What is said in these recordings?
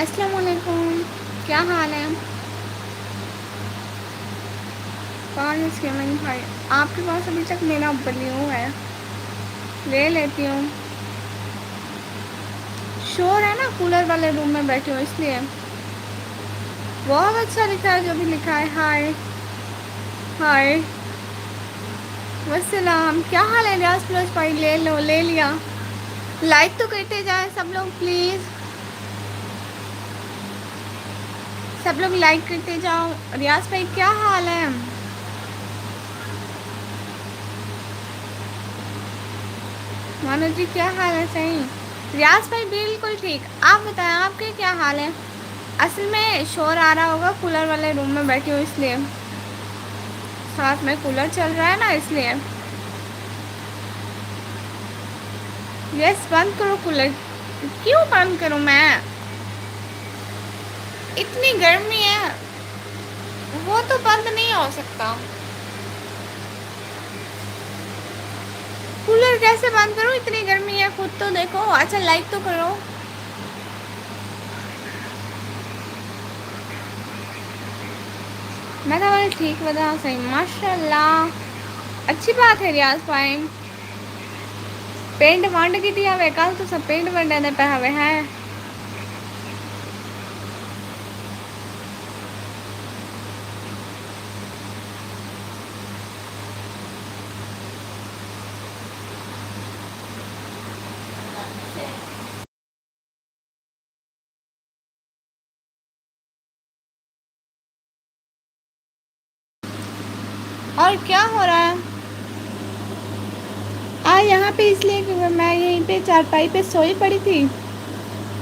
السلام علیکم، کیا حال ہے؟ کون اسکیمنگ بھائی؟ آپ کے پاس ابھی تک میرا بلیو ہے، لے لیتی ہوں۔ شور ہے نا، کولر والے روم میں بیٹھے ہو اس لیے۔ بہت اچھا لکھا ہے جو بھی لکھا ہے۔ ہائے ہائے وسلام، کیا حال ہے ریاض فیروز بھائی؟ لے لو، لے لیا۔ لائک تو کرتے جائیں سب لوگ پلیز، سب لوگ لائک کرتے جاؤ۔ ریاض بھائی کیا حال ہے؟ مانو جی کیا حال ہے؟ صحیح ریاض بھائی بالکل ٹھیک، آپ بتائیں آپ کے کیا حال ہے؟ اصل میں شور آ رہا ہوگا، کولر والے روم میں بیٹھی ہوں اس لیے، ساتھ میں کولر چل رہا ہے نا اس لیے۔ یس بند کرو کولر۔ کیوں بند کروں میں؟ اتنی گرمی ہے، وہ تو بند نہیں ہو سکتا۔ کولر کیسے بند کروں؟ اتنی گرمی ہے، خود تو دیکھو۔ اچھا لائک تو کرو۔ میں تو ٹھیک بتا صحیح، ماشاء اللہ، اچھی بات ہے ریاض بھائی۔ پینٹ وانٹ کی دیا ہوئے، کل تو سب پینٹ ونڈنے پہ ہوئے ہیں۔ اور کیا ہو رہا ہے یہاں پہ؟ اس لیے کہ میں یہیں پہ چارپائی پہ سوئی پڑی تھی،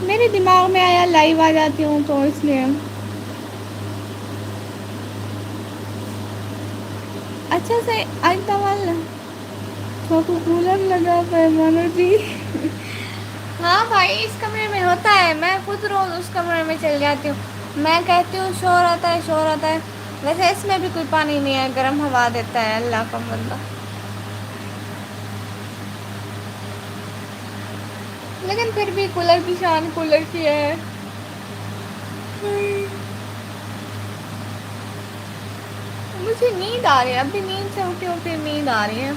میرے دماغ میں آیا لائیو آ جاتی ہوں تو اس لیے۔ اچھا سے آج تمل تو کولر لگا پہ مانو جی۔ ہاں بھائی اس کمرے میں ہوتا ہے، میں خود روز اس کمرے میں چل جاتی ہوں۔ میں کہتی ہوں شور آتا ہے، شور آتا ہے، ویسے اس میں بھی کوئی پانی نہیں ہے، گرم ہوا دیتا ہے اللہ کا بندہ، لیکن پھر بھی کولر کی شان کولر کی ہے۔ مجھے نیند آ رہی ہے، ابھی نیند سے اٹھی ہوں پھر نیند آ رہی ہے،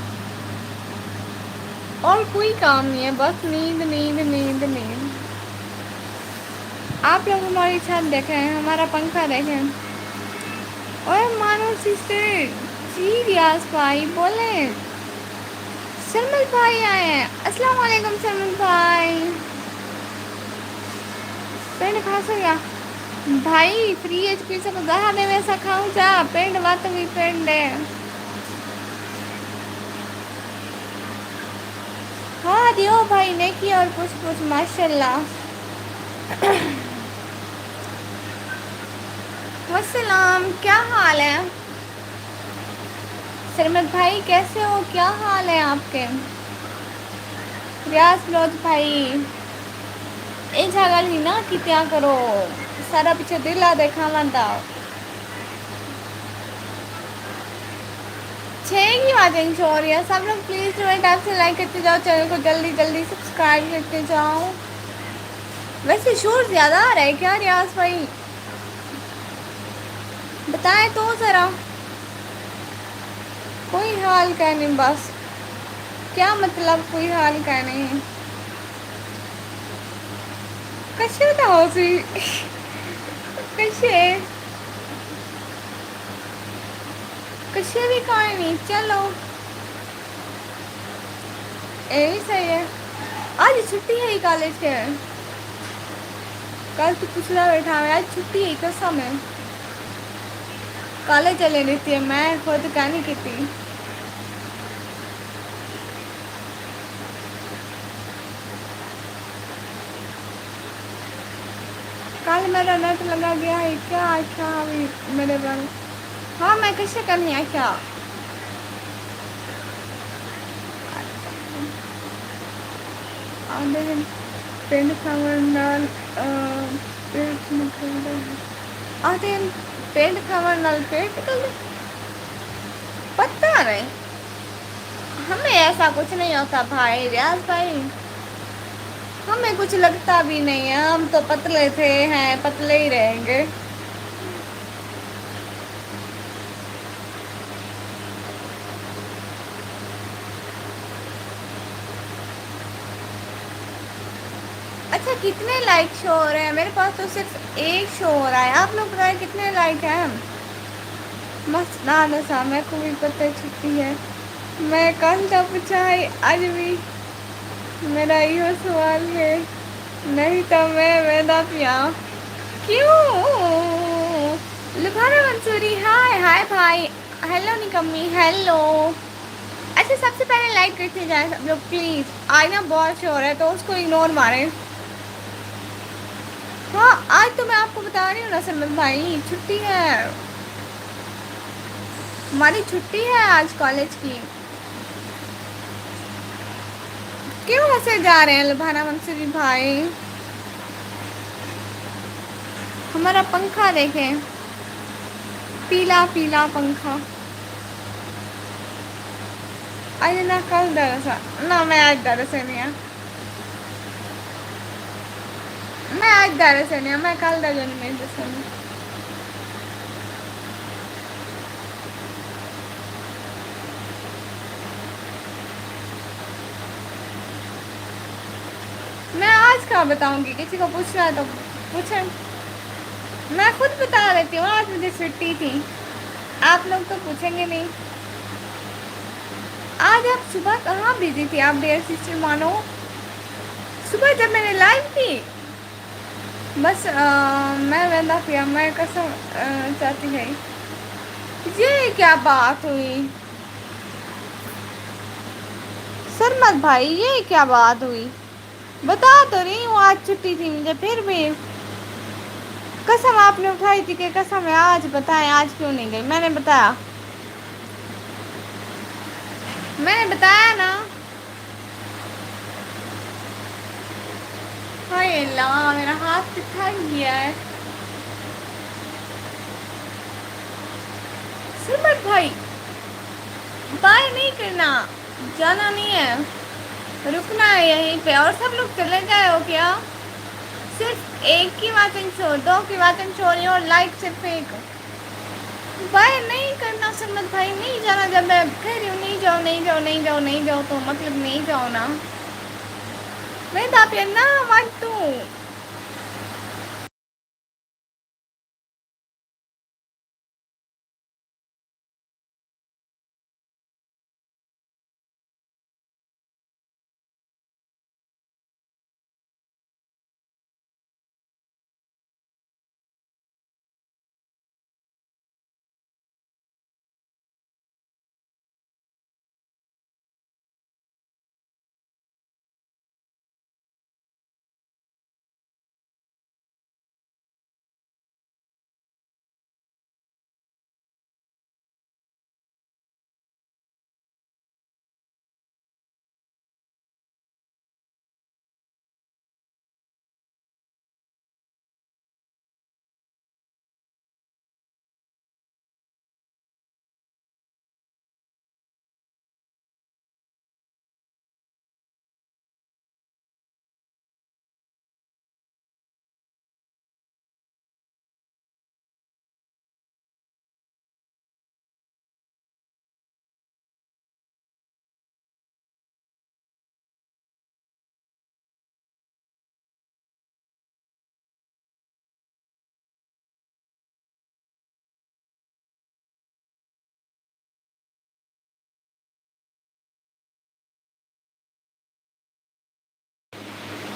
اور کوئی کام نہیں ہے، بس نیند نیند نیند نیند۔ آپ لوگ ہماری چھت دیکھیں، ہمارا پنکھا دیکھیں۔ اوے مانو سسٹر جی، ریاض بھائی بولیں۔ سرمل بھائی آئے ہیں، السلام علیکم سرمل بھائی۔ پینٹ کھا سو گیا بھائی، فری ایچ پی سے گاہ دے ویسا کھاؤں جا، پینٹ بات بھی پینٹ دے۔ ہاں دیو بھائی نیکی اور پوچھ پوچھ ماشاء اللہ۔ وسلام، کیا حال ہے؟ سرمد بھائی کیسے ہو؟ کیا حال ہے آپ کے؟ ریاض فیروز بھائی اے جگہ ہی نا کہ کیا کرو، سارا پیچھے دل آ دیکھا مانتا چھ کی باتیں چھو رہی ہے۔ سب لوگ پلیز جو ہے ٹائپ سے لائک کرتے جاؤ، چینل کو جلدی جلدی سبسکرائب کرتے جاؤ۔ ویسے شور زیادہ آ رہا ہے کیا ریاض بھائی؟ بتائیں تو ذرا۔ کوئی حال کا نہیں، بس کیا مطلب کوئی حال کا نہیں؟ کشے تو ہو سی کشے کشے بھی کوئی نہیں، چلو یہی صحیح ہے۔ آج چھٹی ہے ہی کالج کے، کل تو پچھلا بیٹھا ہے، آج چھٹی ہے قسم ہے۔ کالج چلے رہتی ہے، میں خود کا نہیں کہتی۔ کل میرا نیٹ لگا گیا ہے کیا؟ اچھا ابھی میرے بارے ہاں میں کیسے کرنی ہے کیا؟ آدھے دن پینٹ کھاور نال پیٹ نکل رہا ہے، آدھے دن پینٹ کھاور نال پیٹ نکل رہا ہے، پتہ نہیں، ہمیں ایسا کچھ نہیں ہوتا بھائی ریاض بھائی۔ ہمیں کچھ لگتا بھی نہیں ہے، ہم تو پتلے تھے ہیں پتلے ہی رہیں گے۔ اچھا کتنے لائک شو ہو رہے ہیں؟ میرے پاس تو صرف ایک شو ہو رہا ہے، آپ لوگ بتائیں کتنے لائک ہیں؟ بس نہ سا میں کو بھی پتہ چھٹی ہے، میں کل کا پوچھا ہے آج بھی میرا یہ سوال ہے، نہیں تو میں پیا کیوں؟ لبھانا منصوری ہائے ہائے بھائی، ہیلو نکمی ہیلو۔ اچھا سب سے پہلے لائک کرتے جائیں سب لوگ پلیز، آج نا بہت شور ہے تو اس کو اگنور ماریں۔ ہاں آج تو میں آپ کو بتا رہی ہوں نا سلمان بھائی، چھٹی ہے ہماری، چھٹی ہے آج کالج کی۔ کیوں ہنسے جا رہے ہیں لبھانا منصوری بھائی؟ ہمارا پنکھا دیکھیں، پیلا پیلا پنکھا۔ آج نا کل درس نہ میں آج درس نہیں ہے، میں آج درس نہیں ہے، میں کل درس میں دسوں۔ میں آج کہاں بتاؤں گی، کسی کو پوچھنا ہے تو پوچھیں، میں خود بتا دیتی ہوں آج مجھے چھٹی تھی، آپ لوگ تو پوچھیں گے نہیں۔ آج آپ صبح کہاں بزی تھی آپ ڈیئر سسٹر مانو؟ صبح جب میں نے لائف کی بس میں ویندا پیا میں قسم چاہتی ہے، یہ کیا بات ہوئی؟ سرمت بھائی یہ کیا بات ہوئی؟ بتا تو رہی ہوں آج چھٹی تھی مجھے، پھر بھی قسم آپ نے اٹھائی تھی کہ قسم ہے آج بتائیں آج کیوں نہیں گئی، میں نے بتایا، میں نے بتایا نا۔ ہائے اللہ میرا ہاتھ تھک گیا ہے۔ سرمت بھائی بائے نہیں کرنا، جانا نہیں ہے، رکنا ہے یہیں پہ، اور سب لوگ چلے گئے ہو کیا؟ صرف ایک کی باتیں چھوڑ، دو کی باتیں چھوڑی اور لائک صرف ایک۔ بائے نہیں کرنا سرمت بھائی، نہیں جانا، جب میں کہہ رہی ہوں نہیں جاؤ نہیں جاؤ نہیں جاؤ نہیں جاؤ تو مطلب نہیں جاؤ نا، میں آپ نہ وانٹ ٹو۔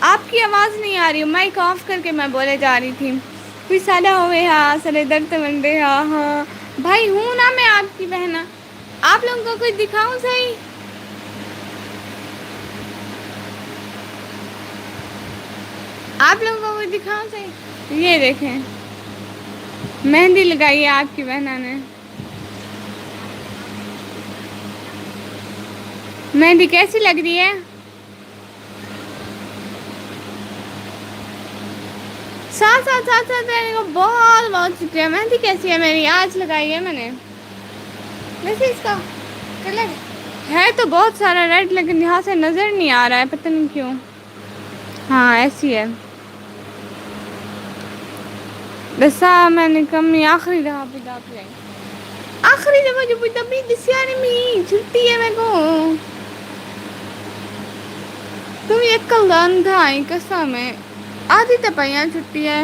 آپ کی آواز نہیں آ رہی، مائک آف کر کے میں بولے جا رہی تھی، کوئی سادہ ہوئے ہاں سرے درد منڈے ہاں ہاں بھائی ہوں نا میں آپ کی بہن، آپ لوگوں کو کچھ دکھاؤں صحیح؟ آپ لوگوں کو دکھاؤں صحیح، یہ دیکھیں مہندی لگائی ہے آپ کی بہنوں نے، مہندی کیسی لگ رہی ہے؟ ساتھ رہنے کو بہت بہت شکریہ، مہندی کیسی ہے میری؟ آج لگائی ہے میں نے، ویسے اس کا کلر ہے تو بہت سارا ریڈ لیکن یہاں سے نظر نہیں آ رہا ہے، پتہ نہیں کیوں، ہاں ایسی ہے. دسا میں نے کمی آخری دفعہ پیدا پہ آخری دفعہ جو تبھی دسیا نے می چھٹی ہے میرے کو تم ایک کل اندھا ہے قسم ہے آدھی تو پہیا چھٹی ہے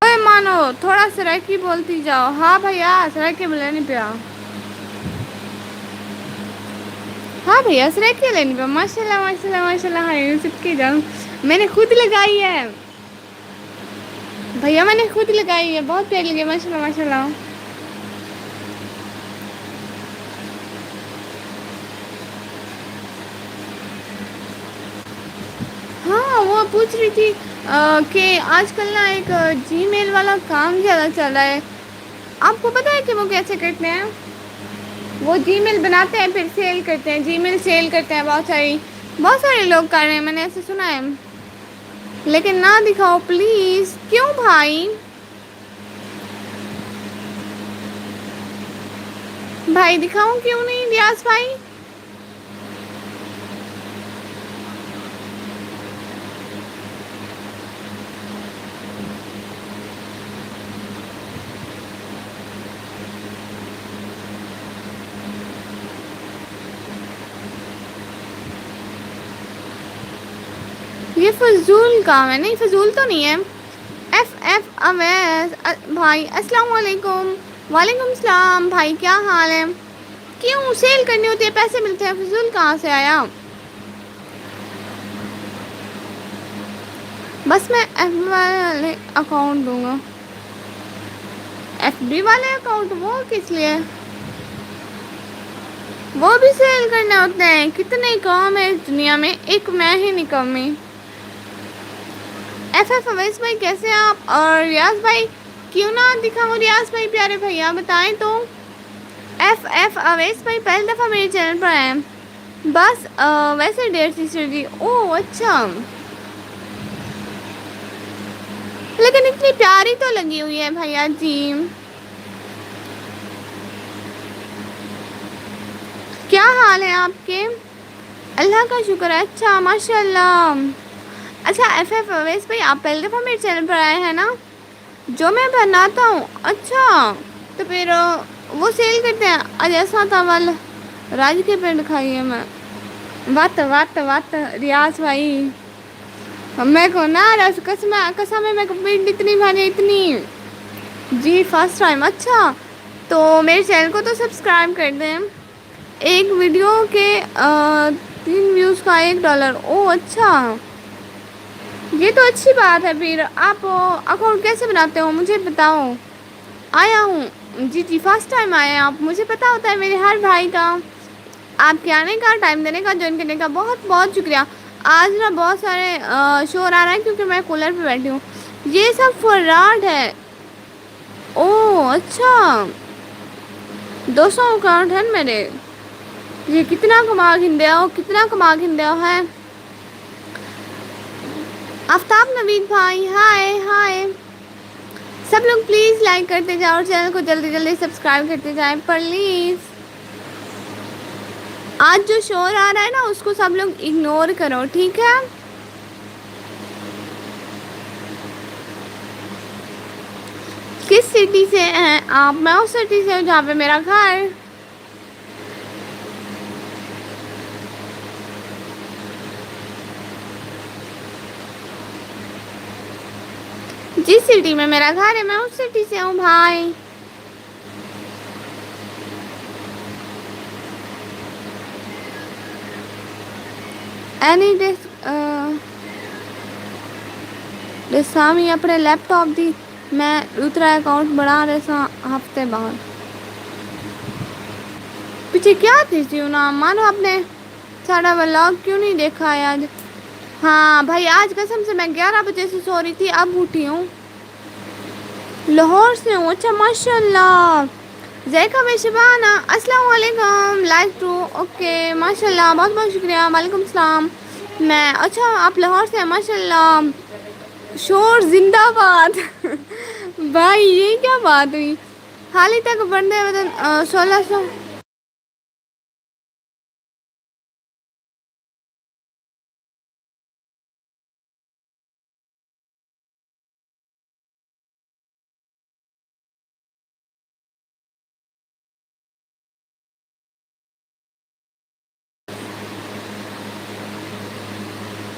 اوے مانو تھوڑا سرکی بولتی جاؤ ہاں بھیا سرکی بولے نہیں پیا ہاں بھیا سرائکل لینی پا ماشاء اللہ ماشاء اللہ ماشاء اللہ ہاں سب کی جاؤ میں نے خود لگائی ہے بھیا میں نے خود لگائی ہے بہت پیاری لگی ماشاء اللہ ماشاء اللہ ہاں وہ پوچھ رہی تھی کہ آج کل نا ایک جی میل والا کام زیادہ چل رہا ہے آپ کو پتہ ہے کہ وہ کیسے کرتے ہیں وہ جی میل بناتے ہیں پھر سیل کرتے ہیں جی میل سیل کرتے ہیں بہت سارے لوگ کر رہے ہیں میں نے ایسے سنا ہے لیکن نہ دکھاؤ پلیز کیوں بھائی بھائی دکھاؤں کیوں نہیں ریاض بھائی یہ فضول کام ہے نہیں فضول تو نہیں ہے ایف ایف اویس بھائی السلام علیکم وعلیکم السلام بھائی کیا حال ہے کیوں سیل کرنی ہوتی ہے پیسے ملتے ہیں فضول کہاں سے آیا بس میں ایف والے اکاؤنٹ دوں گا ایف ڈی والے اکاؤنٹ وہ کس لیے وہ بھی سیل کرنے ہوتے ہیں کتنے کام ہے اس دنیا میں ایک میں ہی نکمی ایف ایف اویس بھائی کیسے ہیں آپ اور ریاض بھائی کیوں نہ دکھاؤں ریاض بھائی پیارے بھیا بتائیں تو ایف ایف اویس بھائی پہلی دفعہ میرے چینل پر آئے بس ویسے 150 جی او اچھا لیکن اتنی پیاری تو لگی ہوئی ہے بھیا جی کیا حال ہے آپ کے اللہ کا شکر ہے اچھا ماشاء اللہ اچھا ایف ایف اویس بھائی آپ پہلی دفعہ میرے چینل پر آئے ہیں نا جو میں بناتا ہوں اچھا تو پھر وہ سیل کرتے ہیں ایسا تھا راج کے پینٹ کھائی ہے میں وات ریاض بھائی میں کو نہ قسم ہے میں کو پینٹ اتنی بھاری اتنی جی فرسٹ ٹائم اچھا تو میرے چینل کو تو سبسکرائب کر دیں ایک ویڈیو کے 3 ویوز کا $1 او اچھا یہ تو اچھی بات ہے پھر آپ اکاؤنٹ کیسے بناتے ہو مجھے بتاؤ آیا ہوں جی فرسٹ ٹائم آئے ہیں آپ مجھے پتہ ہوتا ہے میرے ہر بھائی کا آپ کے آنے کا ٹائم دینے کا جوائن کرنے کا بہت بہت شکریہ آج نا بہت سارے شور آ رہا ہے کیونکہ میں کولر پہ بیٹھی ہوں یہ سب فراڈ ہے او اچھا 200 اکاؤنٹ ہیں میرے یہ کتنا کما گھندیا ہو کتنا کما گھندیا ہو ہے آفتاب نوید بھائی ہائے ہائے سب لوگ پلیز لائک کرتے جاؤ اور چینل کو جلدی جلدی سبسکرائب کرتے جائیں پلیز آج جو شور آ رہا ہے نا اس کو سب لوگ اگنور کرو ٹھیک ہے کس سٹی سے ہیں آپ میں اس سٹی سے ہوں جہاں پہ میرا گھر جس سٹی میں میرا گھر ہے میں اس سٹی سے ہوں بھائی اینی سامی اپنے لیپ ٹاپ دی میں دوسرا اکاؤنٹ بنا رہے سا ہفتے بعد پیچھے کیا تھی نا مانو آپ نے ساڑا ولاگ کیوں نہیں دیکھا ہے آج ہاں بھائی آج قسم سے میں 11 بجے سے سو رہی تھی اب اٹھی ہوں لاہور سے ہوں اچھا ماشاء اللہ زیکا میں شبانہ السلام علیکم لائک ٹو اوکے ماشاء اللہ بہت بہت شکریہ وعلیکم السلام میں اچھا آپ لاہور سے ماشاء اللہ شور زندہ باد بھائی یہ کیا بات ہوئی حال ہی تک بندے 1600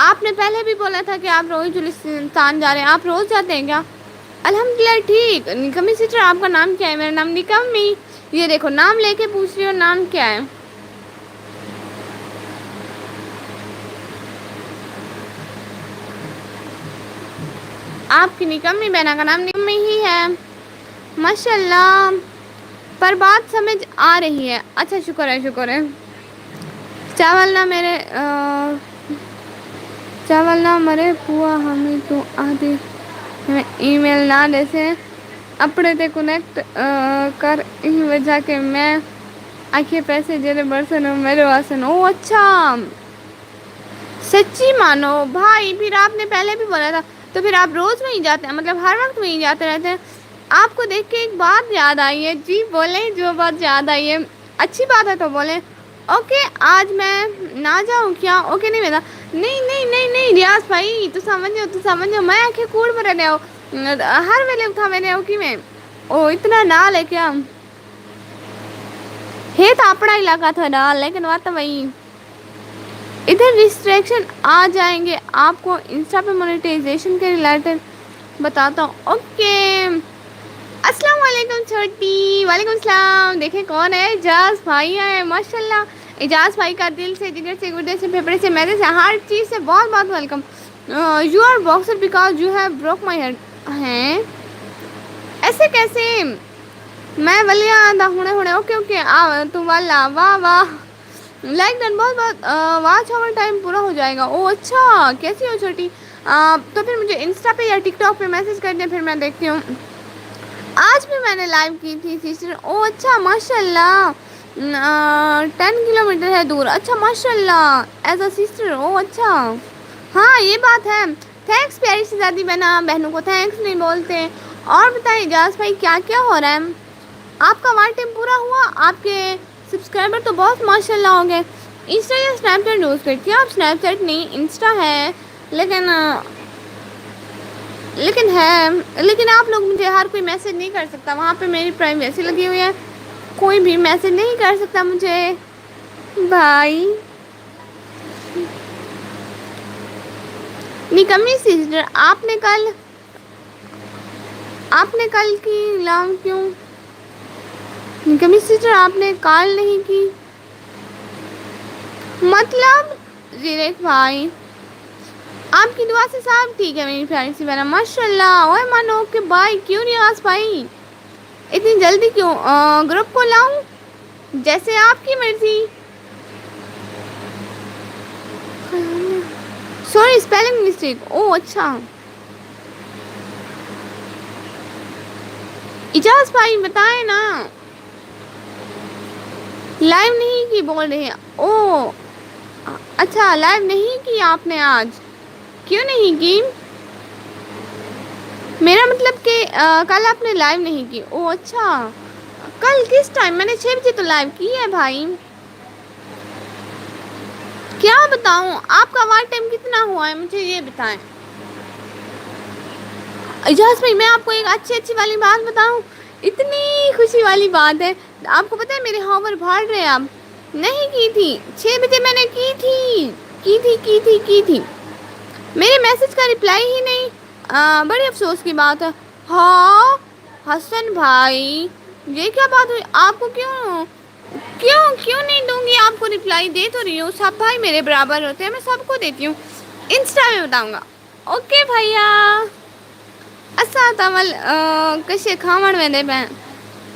آپ نے پہلے بھی بولا تھا کہ آپ روز گلستان جا رہے ہیں. آپ روز جاتے ہیں کیا؟ الحمدللہ ٹھیک. نکمی سسٹر آپ کا نام کیا ہے؟ میرا نام نکمی. یہ دیکھو نام لے کے پوچھ رہی ہو نام کیا ہے. آپ کی نکمی بہنا کا نام نکمی ہی ہے. ماشاء اللہ. پر بات سمجھ آ رہی ہے. اچھا شکر ہے شکر ہے. چاول نہ میرے چاول نہ مرے پوا ہمیں تو آدھے ای میل نہ جیسے اپنے تے کنیکٹ کر ان وجہ کہ میں آنکھیں پیسے جرے برسن میرے واسن. او اچھا سچی مانو بھائی. پھر آپ نے پہلے بھی بولا تھا تو پھر آپ روز میں ہی جاتے ہیں مطلب ہر وقت میں ہی جاتے رہتے ہیں. آپ کو دیکھ کے ایک بات یاد آئی ہے. جی بولیں جو بات یاد آئی ہے. اچھی بات ہے تو بولیں. اوکے آج میں نہ جاؤں کیا؟ اوکے نہیں میرا نہیں نہیں نہیں نہیں ریاض بھائی تو سمجھو میں آنکھیں کوڑ میں رہنے ہو ہر ویلے اٹھا میں نے کی میں او اتنا نال ہے کیا ہے تو اپنا علاقہ تھا نا لیکن وہ تو وہی ادھر ریسٹریکشن آ جائیں گے آپ کو انسٹا پہ مونیٹائزیشن کے ریلیٹڈ بتاتا ہوں. اوکے السلام علیکم چھوٹی. وعلیکم السلام. دیکھیں کون ہے؟ اعجاز بھائی ہے ماشاء اللہ. اعجاز بھائی کا دل سے جگر سے گردے سے پھیپھڑے سے میدے سے ہر چیز سے بہت بہت welcome. You are boxer because you have broke my head. ہیں ایسے کیسے؟ میں ولیہ دا ہونے اوکے اوکے تم والا واہ واہ لائک ڈن بہت بہت واچ اوور ٹائم پورا ہو جائے گا. او اچھا کیسی ہو چھوٹی؟ تو پھر مجھے انسٹا پہ یا ٹک ٹاک پہ میسج کر دیں پھر میں دیکھتی ہوں. آج بھی میں نے لائیو کی تھی سسٹر. او اچھا ماشاء اللہ. 10 کلومیٹر ہے دور. اچھا ماشاء اللہ ایز اے سسٹر. او اچھا ہاں یہ بات ہے. تھینکس پیاری شہزادی بہنوں کو تھینکس نہیں بولتے. اور بتائیں اعجاز بھائی کیا کیا ہو رہا ہے؟ آپ کا وار ٹائم پورا ہوا؟ آپ کے سبسکرائبر تو بہت ماشاء اللہ ہوں گے. انسٹا یا اسنیپ چیٹ یوز کرتی ہیں آپ؟ اسنیپ چیٹ نہیں انسٹا ہے لیکن آپ لوگ مجھے ہر کوئی میسج نہیں کر سکتا. وہاں پہ میری پرائیویسی لگی ہوئی ہے. کوئی بھی میسج نہیں کر سکتا مجھے بھائی. نکمی سسٹر آپ نے کل کی لام کیوں؟ نکمی سسٹر آپ نے کال نہیں کی مطلب زیرک بھائی آپ کی دعا سے سب ٹھیک ہے میری پیاری سی بہنا ماشاء اللہ. اوے مانو کہ بھائی کیوں ریاض بھائی اتنی جلدی کیوں؟ گروپ کو لاؤں جیسے آپ کی مرضی. Sorry spelling mistake. او اچھا اجاز بھائی بتائیں نا. لائیو نہیں کی بول رہے ہیں. او اچھا لائیو نہیں کی آپ نے آج؟ کیوں نہیں کی؟ میرا مطلب کہ کل آپ نے لائیو نہیں کی. او اچھا کل کس ٹائم؟ میں نے 6 بجے تو لائیو کی ہے بھائی. کیا بتاؤں آپ کا وار ٹائم کتنا ہوا ہے مجھے یہ بتائیں. اجاز بھائی میں آپ کو ایک اچھی والی بات بتاؤں. اتنی خوشی والی بات ہے. آپ کو پتہ ہے میرے ہاور بھاڑ رہے ہیں آپ. نہیں کی تھی 6 بجے میں نے کی تھی. میرے میسج کا رپلائی ہی نہیں. بڑے افسوس کی بات ہے. ہاں حسن بھائی یہ کیا بات ہوئی؟ آپ کو کیوں نہیں دوں گی؟ آپ کو رپلائی دے تو رہی ہوں. سب بھائی میرے برابر ہوتے ہیں میں سب کو دیتی ہوں. انسٹا میں بتاؤں گا. اوکے بھیا اسا تمل کشے کھاون ویندے پے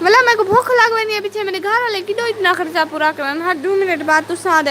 مطلب میرے کو بھوک لگ وینی ہے پیچھے میرے گھر والے کڈو اتنا خرچہ پورا کرن ہر 2 منٹ بعد تو سا دے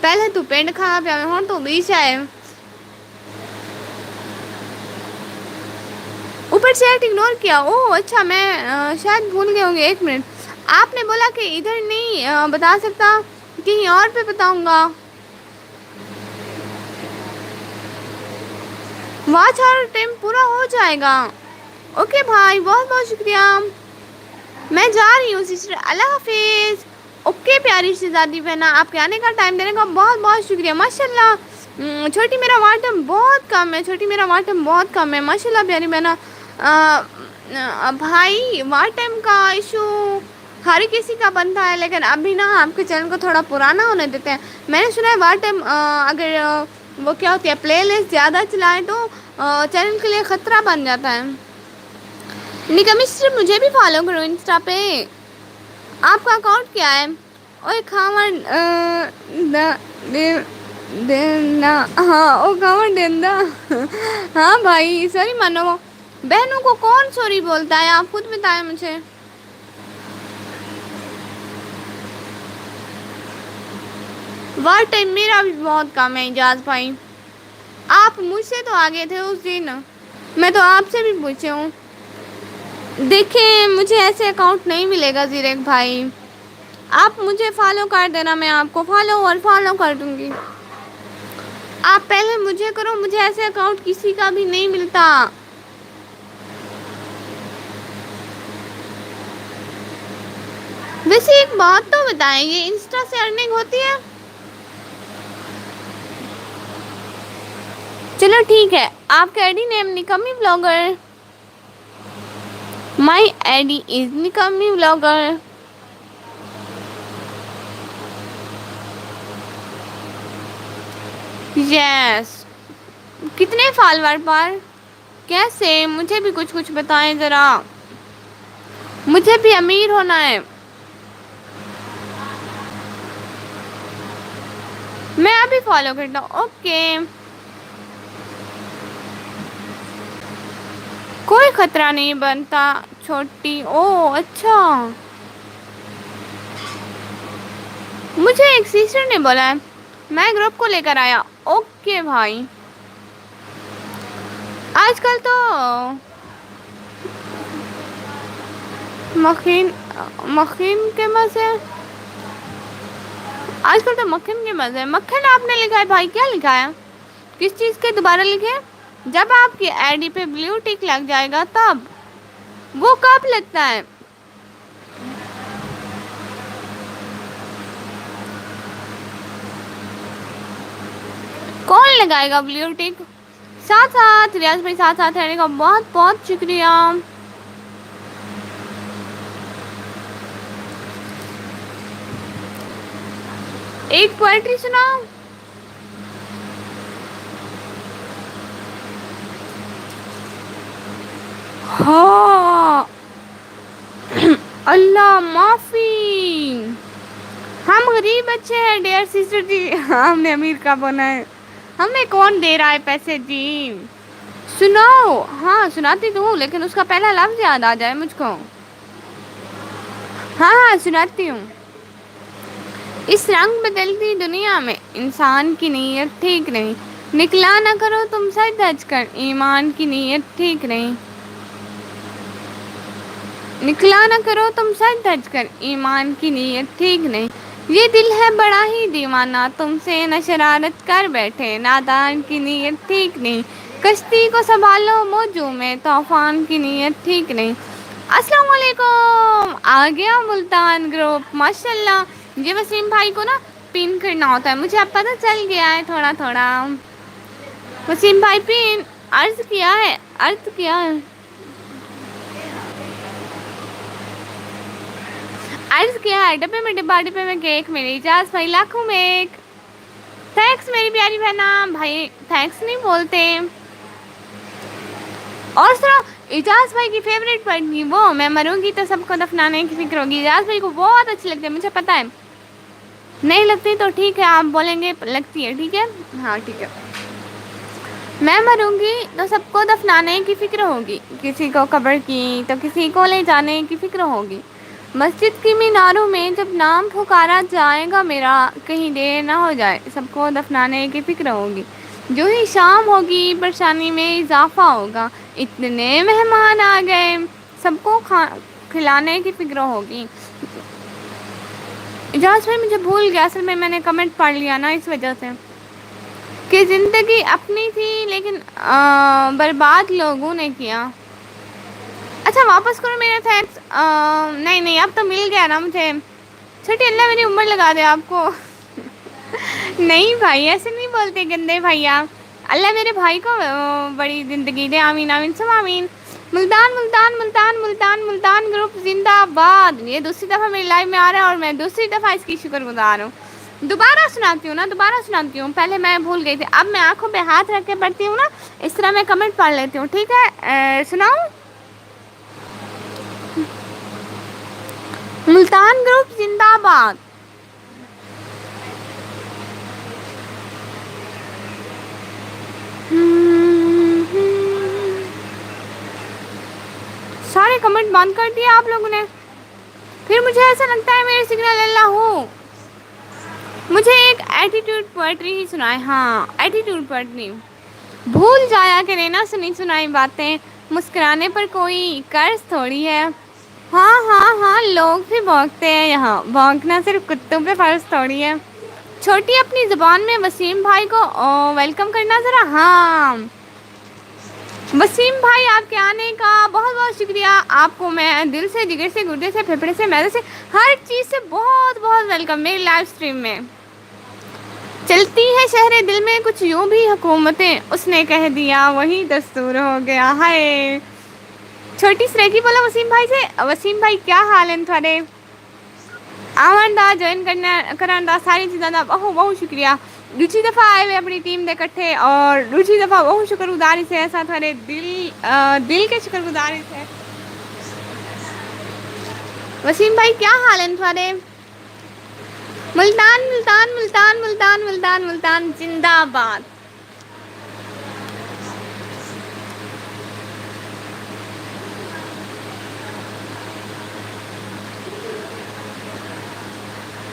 پہلے تو پینڈ کھانا پیا ہن تو بیش ہے اوپر سے اگنور کیا. او اچھا میں شاید بھول گئے ہوں گے. 1 منٹ آپ نے بولا کہ ادھر نہیں بتا سکتا کہیں اور پہ بتاؤں گا. واچ اور ٹائم پورا ہو جائے گا. اوکے بھائی بہت بہت شکریہ. میں جا رہی ہوں سسٹر اللہ حافظ. اوکے پیاری شہزادی بہنا آپ کے آنے کا ٹائم دینے کا بہت بہت شکریہ. ماشاء اللہ چھوٹی میرا وار ٹائم بہت کم ہے. ماشاء اللہ پیاری بہنا بھائی وار ٹائم کا ایشو ہر کسی کا بنتا ہے، لیکن ابھی نا آپ کے چینل کو تھوڑا پرانا ہونے دیتے ہیں. میں نے سنا ہے وار ٹائم اگر وہ کیا ہوتی ہے پلے لسٹ زیادہ چلائیں تو چینل کے لیے خطرہ بن جاتا ہے. نکا مسٹر مجھے بھی فالو کرو انسٹا پہ. آپ کا اکاؤنٹ کیا ہے؟ اور کھانا دینا ہاں وہ کھانا دینا ہاں بھائی سوری مانو. بہنوں کو کون سوری بولتا ہے آپ خود بتائیں مجھے. وار ٹائم میرا بھی بہت کم ہے اجاز بھائی. آپ مجھ سے تو آگے تھے اس دن. میں تو آپ سے بھی پوچھی ہوں. دیکھیں مجھے ایسے اکاؤنٹ نہیں ملے گا زیرک بھائی. آپ مجھے فالو کر دینا میں آپ کو فالو اور فالو کر دوں گی. آپ پہلے مجھے کرو مجھے ایسے اکاؤنٹ کسی کا بھی نہیں ملتا. ویسے ایک بات تو بتائیں یہ انسٹا سے ارننگ ہوتی ہے؟ چلو ٹھیک ہے. آپ کا آئی ڈی نیم نکمی blogger. My ID is نکمی بلاگر. یس. کتنے فالور پر؟ کیسے مجھے بھی کچھ کچھ بتائیں ذرا. مجھے بھی امیر ہونا ہے. میں ابھی فالو کرتا ہوں اوکے. کوئی خطرہ نہیں بنتا چھوٹی او اچھا. مجھے ایک سسٹر نے بولا ہے میں گروپ کو لے کر آیا. اوکے بھائی. آج کل تو مکھن کے مزے. آج کل تو مکھن کے مزے. مکھن آپ نے لکھا ہے بھائی کیا لکھا ہے؟ کس چیز کے دوبارہ لکھیں؟ جب آپ کی آئی ڈی پہ بلیو ٹک لگ جائے گا تب. وہ کب لگتا ہے؟ کون لگائے گا بلیو ٹک؟ ساتھ ساتھ ریاض بھائی ساتھ ساتھ رہنے کا بہت بہت شکریہ. ایک پوئٹری سناؤ. ہاں اللہ معافی. ہم غریب بچے ہیں ڈیئر سسٹر جی. ہم نے امیر کا بنا ہے. ہمیں کون دے رہا ہے پیسے جی. سناؤ. ہاں سناتی تو ہوں لیکن اس کا پہلا لفظ یاد آ جائے مجھ کو. ہاں ہاں سناتی ہوں. اس رنگ بدلتی دنیا میں انسان کی نیت ٹھیک نہیں. نکلا نہ کرو تم سر دھج کر ایمان کی نیت ٹھیک نہیں. نکلا نہ کرو تم سر دھج کر ایمان کی نیت ٹھیک نہیں. یہ دل ہے بڑا ہی دیوانہ تم سے نہ شرارت کر بیٹھے نادان کی نیت ٹھیک نہیں. کشتی کو سنبھالو موجوں میں طوفان کی نیت ٹھیک نہیں. السلام علیکم. آ گیا ملتان گروپ ماشاء اللہ. یہ وسیم بھائی کو نا پین کرنا ہوتا ہے مجھے اب پتہ چل گیا ہے تھوڑا تھوڑا. وسیم بھائی پین عرض کیا ہے عرض کیا ہے. عرض کیا ہے ڈبے میں ڈبا ڈبے میں کیک میرے اجاز بھائی لاکھوں میں ایک. تھینکس میری پیاری بہنا. بھائی تھینکس نہیں بولتے. اور سنو اجاز بھائی کی فیوریٹ پڑھنی وہ میں مروں گی تو سب کو دفنانے کی فکر ہوگی. اجاز بھائی کو بہت اچھی لگتی ہے مجھے پتہ ہے. نہیں لگتی تو ٹھیک ہے آپ بولیں گے لگتی ہے ٹھیک ہے. ہاں ٹھیک ہے. میں مروں گی تو سب کو دفنانے کی فکر ہوگی. کسی کو قبر کی تو کسی کو لے جانے کی فکر ہوگی. مسجد کی میناروں میں جب نام پکارا جائے گا میرا کہیں دیر نہ ہو جائے سب کو دفنانے کی فکر ہوگی. جو ہی شام ہوگی پریشانی میں اضافہ ہوگا. اتنے مہمان آ گئے سب کو کھلانے کی فکر ہوگی. اجاز بھائی مجھے بھول گیا اصل میں نے کمنٹ پڑھ لیا نا اس وجہ سے. کہ زندگی اپنی تھی لیکن برباد لوگوں نے کیا. اچھا واپس کرو میرا تھینکس. نہیں نہیں اب تو مل گیا نا مجھے. چھوٹی اللہ میری عمر لگا دے آپ کو. نہیں بھائی ایسے نہیں بولتے گندے بھیا. اللہ میرے بھائی کو بڑی زندگی دے آمین آمین سم آمین. ملتان ملتان ملتان ملتان ملتان گروپ زندہ باد. یہ دوسری دفعہ میری لائف میں آ رہا ہے اور میں دوسری دفعہ اس کی شکر گزار ہوں. دوبارہ سناتی ہوں نا, دوبارہ سناتی ہوں. پہلے میں بھول گئی تھی, اب میں آنکھوں پہ ہاتھ رکھ کے پڑھتی ہوں نا, اس طرح میں کمنٹ پڑھ لیتی ہوں. ٹھیک ہے, سناؤں. ملتان گروپ زندہ باد. سارے کمنٹ بند کر دیے آپ لوگوں نے. پھر مجھے ایسا لگتا ہے میرے سگنل اللہ ہو. مجھے ایک ایٹیٹیوڈ پوئٹری ہی سنائے. ہاں, ایٹیٹیوڈ پوئٹری. بھول جایا کرے نا سنی سنائی باتیں, مسکرانے پر کوئی قرض تھوڑی ہے. ہاں ہاں ہاں, لوگ بھی بھونکتے ہیں یہاں, بھونکنا صرف کتوں پہ فرض تھوڑی ہے. چھوٹی اپنی زبان میں وسیم بھائی کو ویلکم کرنا ذرا. ہاں وسیم بھائی, آپ کے آنے کا بہت بہت شکریہ. آپ کو میں دل سے, جگر سے, گردے سے, پھیپھڑے سے, معدے سے, ہر چیز سے بہت بہت ویلکم میری لائف اسٹریم میں. چلتی ہے شہر دل میں کچھ یوں بھی حکومتیں, اس نے کہہ دیا وہی دستور ہو گیا. ہائے چھوٹی سریکی بولا وسیم بھائی سے. وسیم بھائی کیا حال ہیں تھوڑے. آمن دا جوائن کرنا دا ساری چیزاں دا بہت بہت شکریہ. دوسری دفعہ آئے ہوئے اپنی ٹیم دے کٹھے, اور دوسری دفعہ بہت شکر گزاری سے ایسا تھوڑے دل کے شکر گزاری سے. وسیم بھائی کیا حال ہیں تھوڑے. ملتان ملتان ملتان ملتان ملتان ملتان زندہ باد.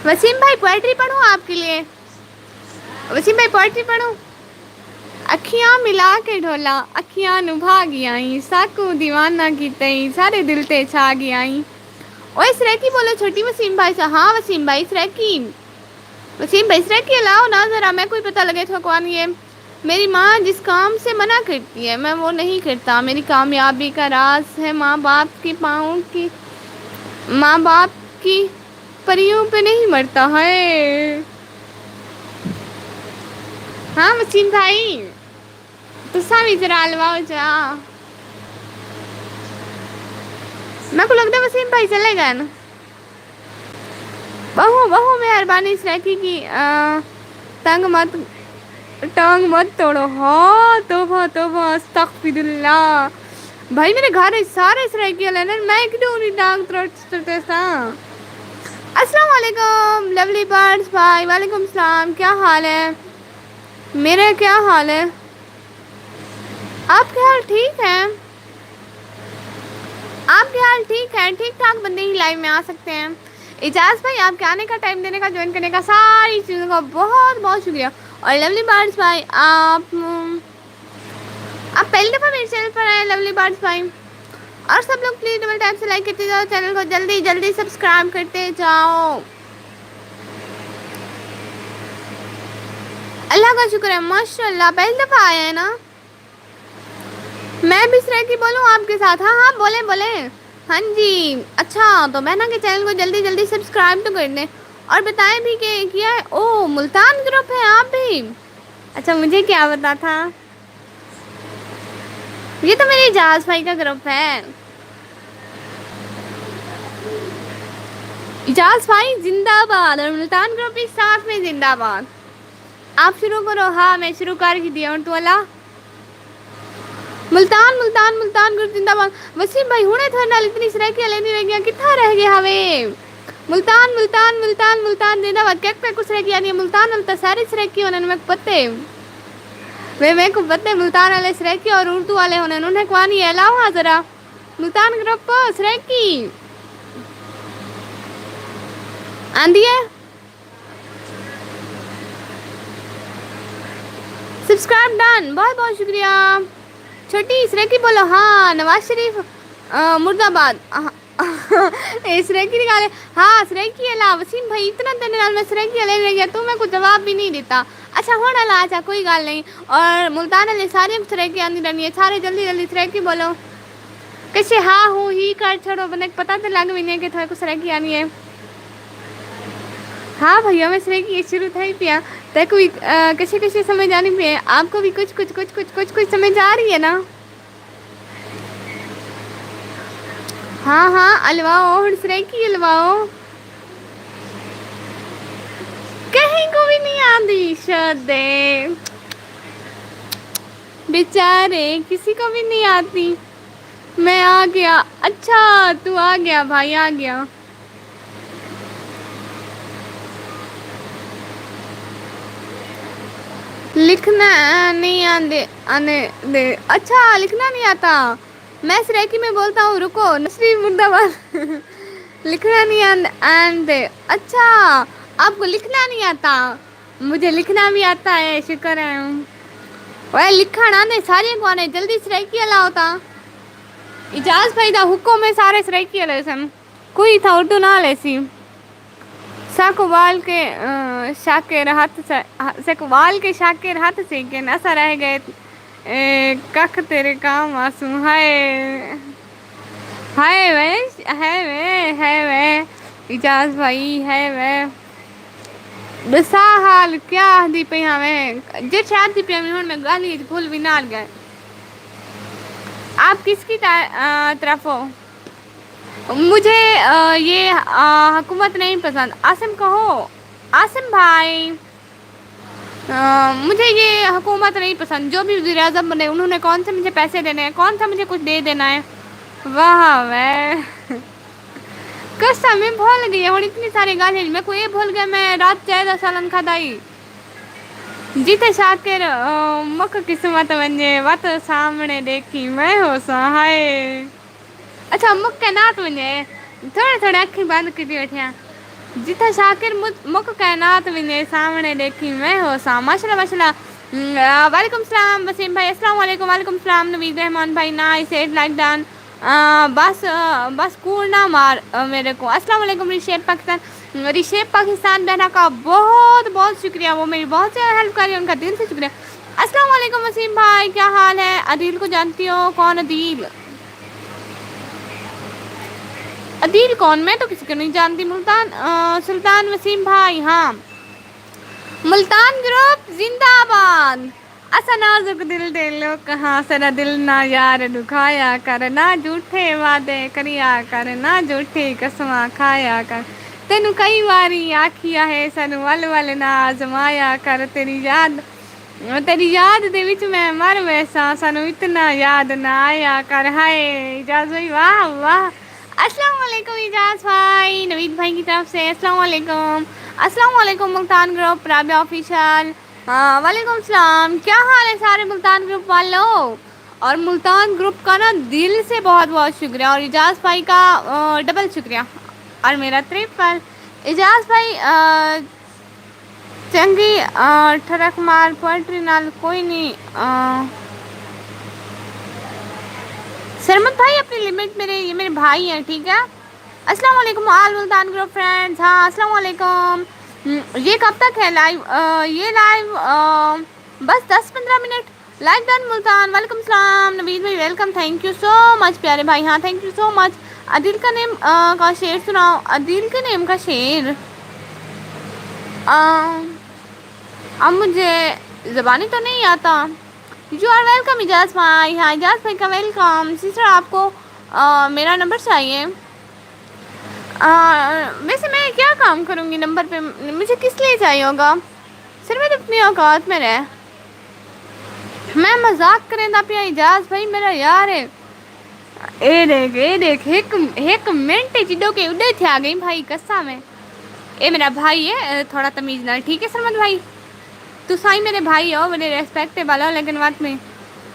وسیم بھائی پوئٹری پڑھوں آپ کے لیے. وسیم بھائی پوئٹری پڑھوں. اکھیاں ملا کے ڈھولا, اکھیاں نبھا گیائیں, ساکو دیوانہ کی تئیں, سارے دل تے چھا گیائیں. اوے سریکی بولو چھوٹی وسیم بھائی سے. ہاں وسیم بھائی سریکی. وسیم بھائی سریکی لاؤ نا ذرا, میں کوئی پتہ لگے تو کون یہ. میری ماں جس کام سے منع کرتی ہے میں وہ نہیں کرتا. میری کامیابی کا راز ہے ماں باپ کے پاؤں کی, ماں باپ کی پریوں پہ نہیں مرتا ہے. ہاں وسیم بھائی تسا بھی ذرا لواؤ جا. میں کو لگتا ہے وسیم بھائی چلے گئے نا. بہو بہو مہربانی سریکی کی ٹانگ مت توڑو. ہاں توبہ توبہ استغفر اللہ. بھائی میرے گھر سارے سریکی والے نا, میں کیوں نہیں ٹانگ توڑتے سا. السلام علیکم لولی برڈز بھائی. وعلیکم السلام, کیا حال ہے. میرا کیا حال ہے. آپ کے حال ٹھیک ہے. آپ کے حال ٹھیک ہے. ٹھیک ٹھاک بندے ہی لائف میں آ سکتے ہیں. اجاز بھائی آپ کے آنے کا, ٹائم دینے کا, جوائن کرنے کا, ساری چیزوں کا بہت بہت شکریہ. اور لولی برڈز بھائی آپ پہلی دفعہ میرے چینل پر آئے لولی برڈز بھائی. اور سب لوگ پلیز ڈبل ٹائپ سے لائک کرتے جاؤ, چینل کو جلدی جلدی سبسکرائب کرتے جاؤ. اللہ کا شکر ہے ماشاء اللہ, پہلی دفعہ آیا ہے نا. میں بھی سریکی بولوں آپ کے ساتھ. ہاں ہاں بولیں بولیں. ہاں جی اچھا, تو بہنا کے چینل کو جلدی جلدی سبسکرائب تو کر دیں, اور بتائیں بھی کہ کیا ہے. او ملتان گروپ ہے آپ بھی. اچھا مجھے کیا پتا تھا. یہ تو میرے اجاز بھائی کا گروپ ہے. اجاز بھائی زندہ باد, اور ملتان گروپ بھی ساتھ میں زندہ باد. آپ شروع کرو. ہاں میں شروع کر ہی دیا ہوں تو اللہ. ملتان ملتان ملتان گروپ زندہ باد. وسیم بھائی ہونے تھوڑے نال اتنی سریکی لیندی رہ گیا, کتنا رہ گیا ہوے. ملتان ملتان ملتان ملتان زندہ باد. کیک پہ کچھ سریکی یعنی ملتان ملتا ساری سریکی ہونے میں پتے میں کو پتے. ملتان والے سریکی اور اردو والے ہونے انہیں کوانی ہے. لاؤ ذرا ملتان گروپ سریکی آندھی ہے. سبسکرائب ڈن, بہت بہت شکریہ. چھوٹی سریکی بولو. ہاں نواز شریف مرد آباد. سریکی نکالے. ہاں سریکی اللہ. وسیم بھائی اتنا دن نال میں سریکی لے گیا تو میں کو جواب بھی نہیں دیتا. اچھا ہونا لا, اچھا کوئی گل نہیں. اور ملتان والے سارے سریکی آندی رہنی ہے. سارے جلدی جلدی سریکی بولو. کسے ہاں ہو ہی کر چھوڑو, بندے پتہ تو لگ بھی نہیں کہ تھوڑے کو سریکی آنی ہے. ہاں بھیا میں سریکی شروع تھا ہی پیا تے کوئی کسی کسی سمجھ آنی پہ. آپ کو بھی کچھ کچھ کچھ کچھ کچھ کچھ سمجھ آ رہی ہے نا. ہاں ہاں الواؤ ہن سریکی الواؤ کہیں کو بھی نہیں آندی شدے بیچارے کسی کو بھی نہیں آتی میں آ گیا اچھا تو آ گیا بھائی آ گیا لکھنا نہیں آنے دے اچھا لکھنا نہیں آتا میں سریکی میں بولتا ہوں رکو نسری مردہ باد لکھنا نہیں آندے اچھا آپ کو لکھنا نہیں آتا مجھے لکھنا بھی آتا ہے شکر ہے وہ لکھن آنے ساریاں کو آنے جلدی سریکی الاؤ تا اجاز بھائی دا حکم میں سارے سریکی والے سن کوئی تھا اردو نہ لیسی ساکوال کے شاکر ہاتھ ساکوال کے شاکر ہاتھ سے کہ نسا رہ گئے کخ تیرے کام آسوں ہائے ہائے ہے وہ اجاز بھائی ہے وہ بسا حال کیا دی پئی ہمیں جے شادی پہ ہن میں گالی بھول بھی نہ گئے آپ کس کی طرف ہو مجھے یہ حکومت نہیں پسند عاصم کہو عاصم بھائی مجھے یہ حکومت نہیں پسند جو بھی وزیر اعظم بنے انہوں نے کون سے مجھے پیسے دینے ہیں کون سا مجھے کچھ دے دینا ہے واہ میں قسم میں بھول گئی ہوں اتنی ساری گالی میں کو یہ بھول گیا میں رات چائے سالن کھدائی جیتے شاکر مکھ قسمت ونجے وت سامنے دیکھی میں ہو سا ہائے اچھا مکھ نات ونجے تھوڑے تھوڑے اکھی بند کیتی ویٹھیاں جتھا شاکر مکھ کائنات ونجے سامنے دیکھی میں ہو سا ماشاءاللہ ماشاءاللہ وعلیکم السلام وسیم بھائی السلام علیکم وعلیکم السلام نوید رحمان بھائی نائس ایٹ لائک ڈن بس کوڑ نہ مار میرے کو السلام علیکم ریشیپ پاکستان ریشیپ پاکستان بہنا کا بہت بہت شکریہ وہ میری بہت زیادہ ہیلپ کری ان کا دل سے شکریہ السلام علیکم وسیم بھائی کیا حال ہے عدیل کو جانتی ہو کون عدیل عدیل کون میں تو کسی کو نہیں جانتی ملتان سلطان وسیم بھائی ہاں ملتان گروپ زندہ باد اسا نازک دل دے لو کہاں سرا دل نہ یار دکھایا کر نہ جھوٹے وعدے کریا کر نہ جھوٹی قسماں کھایا کر تینوں کئی باری آکھیا ہے سانو ول ول نہ آزمایا کر تیری یاد دے وچ میں مر ویساں سانو اتنا یاد نہ آیا کر ہائے اجاز بھائی واہ واہ السلام علیکم اجاز بھائی نوید بھائی کی طرف سے السلام علیکم السلام علیکم ملتان گروپ رابعہ آفیشل وعلیکم السلام کیا حال ہے سارے ملتان گروپ والو اور ملتان گروپ کا نا دل سے بہت بہت شکریہ اور اجاز بھائی کا ڈبل شکریہ اور میرا ٹرپل اجاز بھائی چنگی ٹھڑک مار پوئٹری نال کوئی نہیں سرمت بھائی اپنی لمٹ میرے یہ میرے بھائی ہیں ٹھیک ہے السلام علیکم آل ملتان گروپ فرینڈز ہاں السلام علیکم یہ کب تک ہے لائیو یہ لائیو بس 10-15 منٹ لائک ڈن ملتان وعلیکم السلام نوید بھائی ویلکم تھینک یو سو مچ پیارے بھائی ہاں تھینک یو سو مچ عدیل کا نیم کا شعر سناؤ عدیل کے نیم کا شعر اب مجھے زبانی تو نہیں آتا یو آر ویلکم اجاز بھائی ہاں اجاز بھائی کا ویلکم سسٹر آپ کو میرا نمبر چاہیے ویسے میں کیا کام کروں گی نمبر پہ مجھے کس لیے چاہیے ہوگا سر میں تو اپنی اوقات میں رہ میں مذاق کریں دا پیا اجاز بھائی میرا یار ہے اے دیکھ ایک منٹ جدو کہ اڈے تھے آ گئی بھائی قسم میں اے میرا بھائی ہے تھوڑا تمیز نہ ٹھیک ہے سرمد بھائی تو سائی میرے بھائی ہو بڑے ریسپیکٹیبل ہو لیکن بات میں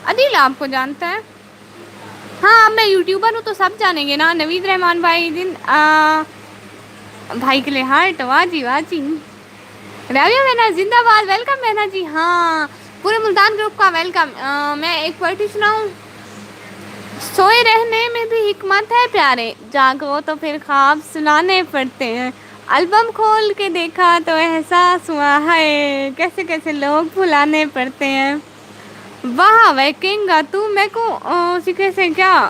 عدیل آپ کو جانتا ہے ہاں میں یوٹیوبر ہوں تو سب جانیں گے نا نوید رحمان بھائی دن بھائی کے لیے ہارٹ واجی واجی راویہ بہنا زندہ باد ویلکم بہنا جی ہاں پورے ملتان گروپ کا ویلکم میں ایک پوئٹری سناؤں سوئے رہنے میں بھی حکمت ہے پیارے جاگو تو پھر خواب سنانے پڑتے ہیں البم کھول کے دیکھا تو احساس ہوا ہے کیسے کیسے لوگ بھلانے پڑتے ہیں واہ ویکنگا تو میں کو سکھے سے کیا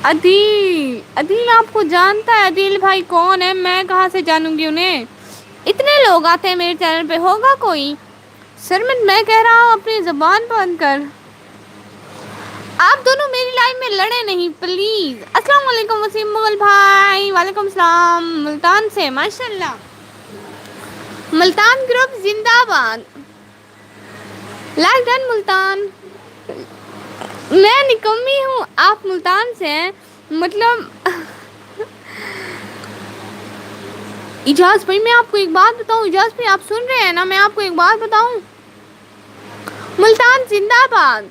عدیل آپ کو جانتا ہے عدیل بھائی کون ہے میں کہاں سے جانوں گی انہیں اتنے لوگ آتے ہیں میرے چینل پہ ہوگا کوئی سرمن میں کہہ رہا ہوں اپنی زبان بند کر آپ دونوں میری لائن میں لڑے نہیں پلیز. السلام علیکم وسیم مغل بھائی. وعلیکم السلام. ملتان سے ماشاء اللہ. ملتان گروپ زندہ باد. Like done Multan. میں نکمی ہوں آپ ملتان سے ہیں مطلب. اجاز بھائی میں آپ کو ایک بات بتاؤں. اجاز بھائی آپ سن رہے ہیں نا. میں آپ کو ایک بات بتاؤں. ملتان زندہ باد.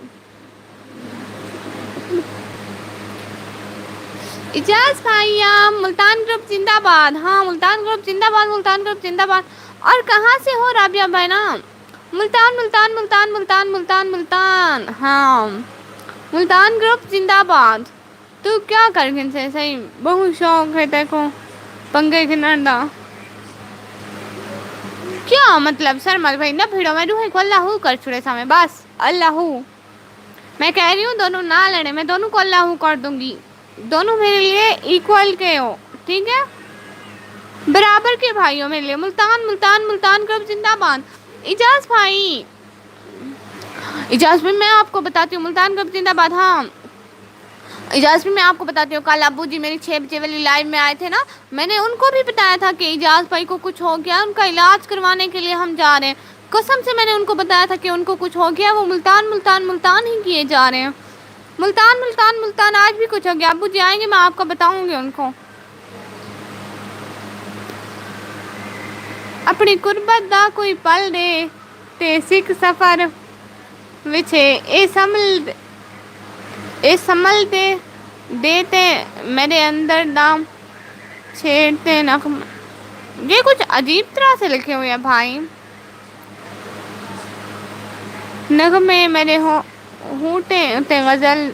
اجاز بھائی ملتان گروپ زندہ باد. ہاں ملتان گروپ زندہ باد. ملتان گروپ زندہ باد. اور کہاں سے ہو رابعہ بہنا؟ ملتان ملتان ملتان ملتان ملتان ملتان. ہاں ملتان گروپ زندہ باد. تو کیا کر گن سے صحیح بہت شوق ہے تے کو پنگے گنڈا. کیا مطلب سرمل بھائی نہ بھیڑو میں روح کو اللہ کر چھڑے سامنے بس اللہ. میں کہہ رہی ہوں دونوں نہ لڑے. میں دونوں کو اللہ کر دوں گی. دونوں میرے لیے ایکول کے ہو ٹھیک ہے. برابر کے بھائی ہو میرے لیے. ملتان ملتان ملتان گروپ زندہ باد. اجاز بھائی. اجاز بھی میں آپ کو بتاتی ہوں ملتان گروپ زندہ باد. ہاں اجاز بھی میں آپ کو بتاتی ہوں. کل ابو جی میری 6 بجے والی لائو میں آئے تھے نا. میں نے ان کو بھی بتایا تھا کہ اجاز بھائی کو کچھ ہو گیا. ان کا علاج کروانے کے لیے ہم جا رہے ہیں. قسم سے میں نے ان کو بتایا تھا کہ ان کو کچھ ہو گیا. وہ ملتان ملتان ملتان ہی کیے جا رہے ہیں. ملتان ملتان ملتان. آج بھی کچھ ہو گیا. ابو جی آئیں گے میں آپ کو بتاؤں گی ان کو. اپنی قربت دا کوئی پل دے تے سکھ سفر وچھے اے سمل دے دیتے میرے اندر دام چھیڑتے نغم. یہ کچھ عجیب طرح سے لکھے ہوئے ہیں بھائی. نغمے میرے ہونٹے تے غزل.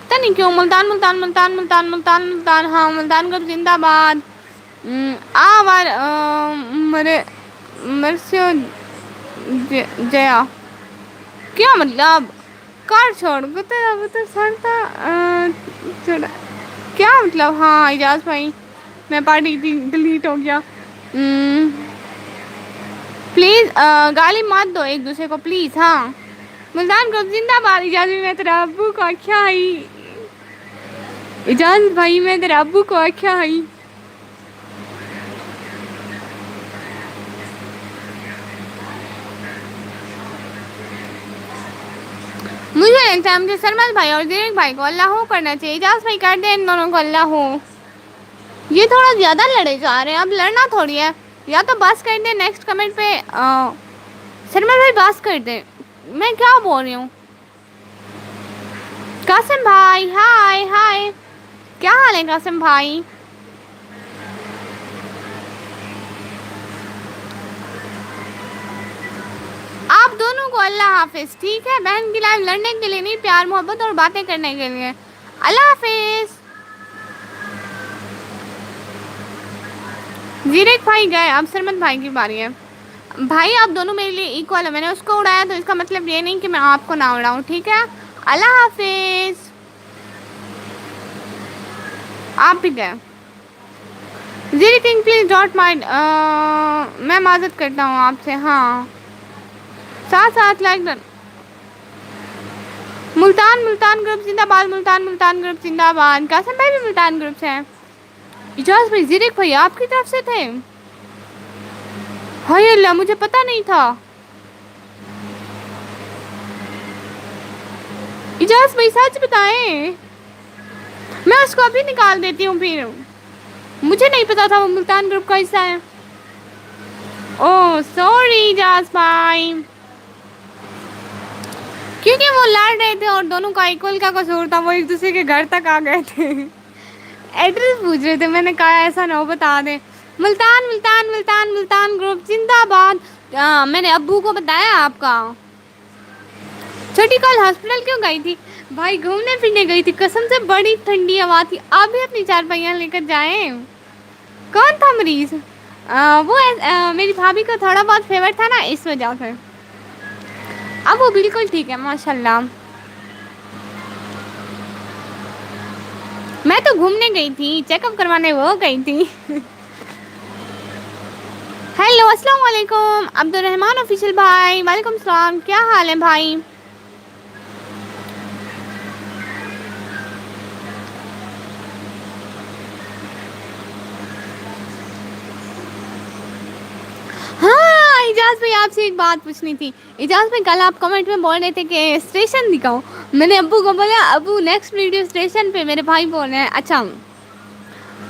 پتہ نہیں کیوں. ملتان ملتان ملتان ملتان ملتان ملتان. ہاں ملتان گروپ زندہ باد. آوار مرسیو جیا. کیا مطلب کار چھوڑ سڑتا کیا مطلب. ہاں اجاز بھائی میں پارٹی ڈیلیٹ ہو گیا. پلیز گالی مت دو ایک دوسرے کو پلیز. ہاں ملتان گروپ زندہ باد. اجاز میں تیرا ابو کو آکھیا ہی. اجاز بھائی میں تیرے ابو کو آکھیا ہی. مجھے لگتا ہے مجھے سرمل بھائی اور زیرک بھائی کو اللہ ہو کرنا چاہیے. اجاز بھائی کر دیں ان دونوں کو اللہ ہو. یہ تھوڑا زیادہ لڑے جا رہے ہیں. اب لڑنا تھوڑی ہے. یا تو بس کر دیں نیکسٹ کمنٹ پہ. سرمل بھائی بس کر دیں. میں کیا بول رہی ہوں. قاسم بھائی ہائے ہائے. کیا حال ہے قاسم بھائی. آپ دونوں کو اللہ حافظ ٹھیک ہے. بہن کی لائف لڑنے کے لیے نہیں پیار محبت اور باتیں کرنے کے لیے. اللہ حافظ. زیرک بھائی گئے. اب سرمد بھائی کی باری ہے. بھائی آپ دونوں میرے لیے ایکول ہے. میں نے اس کو اڑایا تو اس کا مطلب یہ نہیں کہ میں آپ کو نہ اڑاؤں ٹھیک ہے. اللہ حافظ. آپ بھی گئے. زیری کنگ پلیز ڈاٹ مائنڈ. میں معذرت کرتا ہوں آپ سے. ہاں ساتھ ساتھ like done. Multan Multan group زندہ باد. ملتان ملتان گروپ زندہ باد. قاسم بھائی بھی ملتان گروپ سے ہیں. اجاز بھائی زیرک بھائی آپ کی طرف سے تھے. ہائے اللہ مجھے پتہ نہیں تھا. اجاز بھائی سچ بتائیں. میں اس کو ابھی نکال دیتی ہوں. پھر مجھے نہیں پتا تھا وہ ملتان گروپ کا حصہ ہے. اوہ سوری اجاز بھائی. کیونکہ وہ لڑ رہے تھے اور دونوں کا ایکول کا قصور تھا. وہ ایک دوسرے کے گھر تک آ گئے تھے. ایڈریس پوچھ رہے تھے. میں نے کہا ایسا نہ ہو بتا دیں. ملتان ملتان ملتان ملتان گروپ زندہ باد. میں نے ابو کو بتایا آپ کا. چھوٹی کل ہاسپٹل کیوں گئی تھی؟ بھائی گھومنے پھرنے گئی تھی. قسم سے بڑی ٹھنڈی ہوا تھی. آپ بھی اپنی چار پہیاں لے کر جائیں. کون تھا مریض؟ وہ میری بھابھی کا تھوڑا بہت فیور تھا نا اس وجہ سے. اب وہ بالکل ٹھیک ہے ماشاء اللہ. میں تو گھومنے گئی تھی. چیک اپ کروانے وہ گئی تھی. ہیلو السلام علیکم عبدالرحمن آفیشل بھائی. وعلیکم السلام. کیا حال ہے بھائی. اجاز بھائی آپ سے ایک بات پوچھنی تھی. اجاز بھائی کل آپ کمنٹ میں بول رہے تھے کہ اسٹیشن دکھاؤ. میں نے ابو کو بولا ابو نیکسٹ ویڈیو اسٹیشن پہ. میرے بھائی بول رہے ہیں اچھا.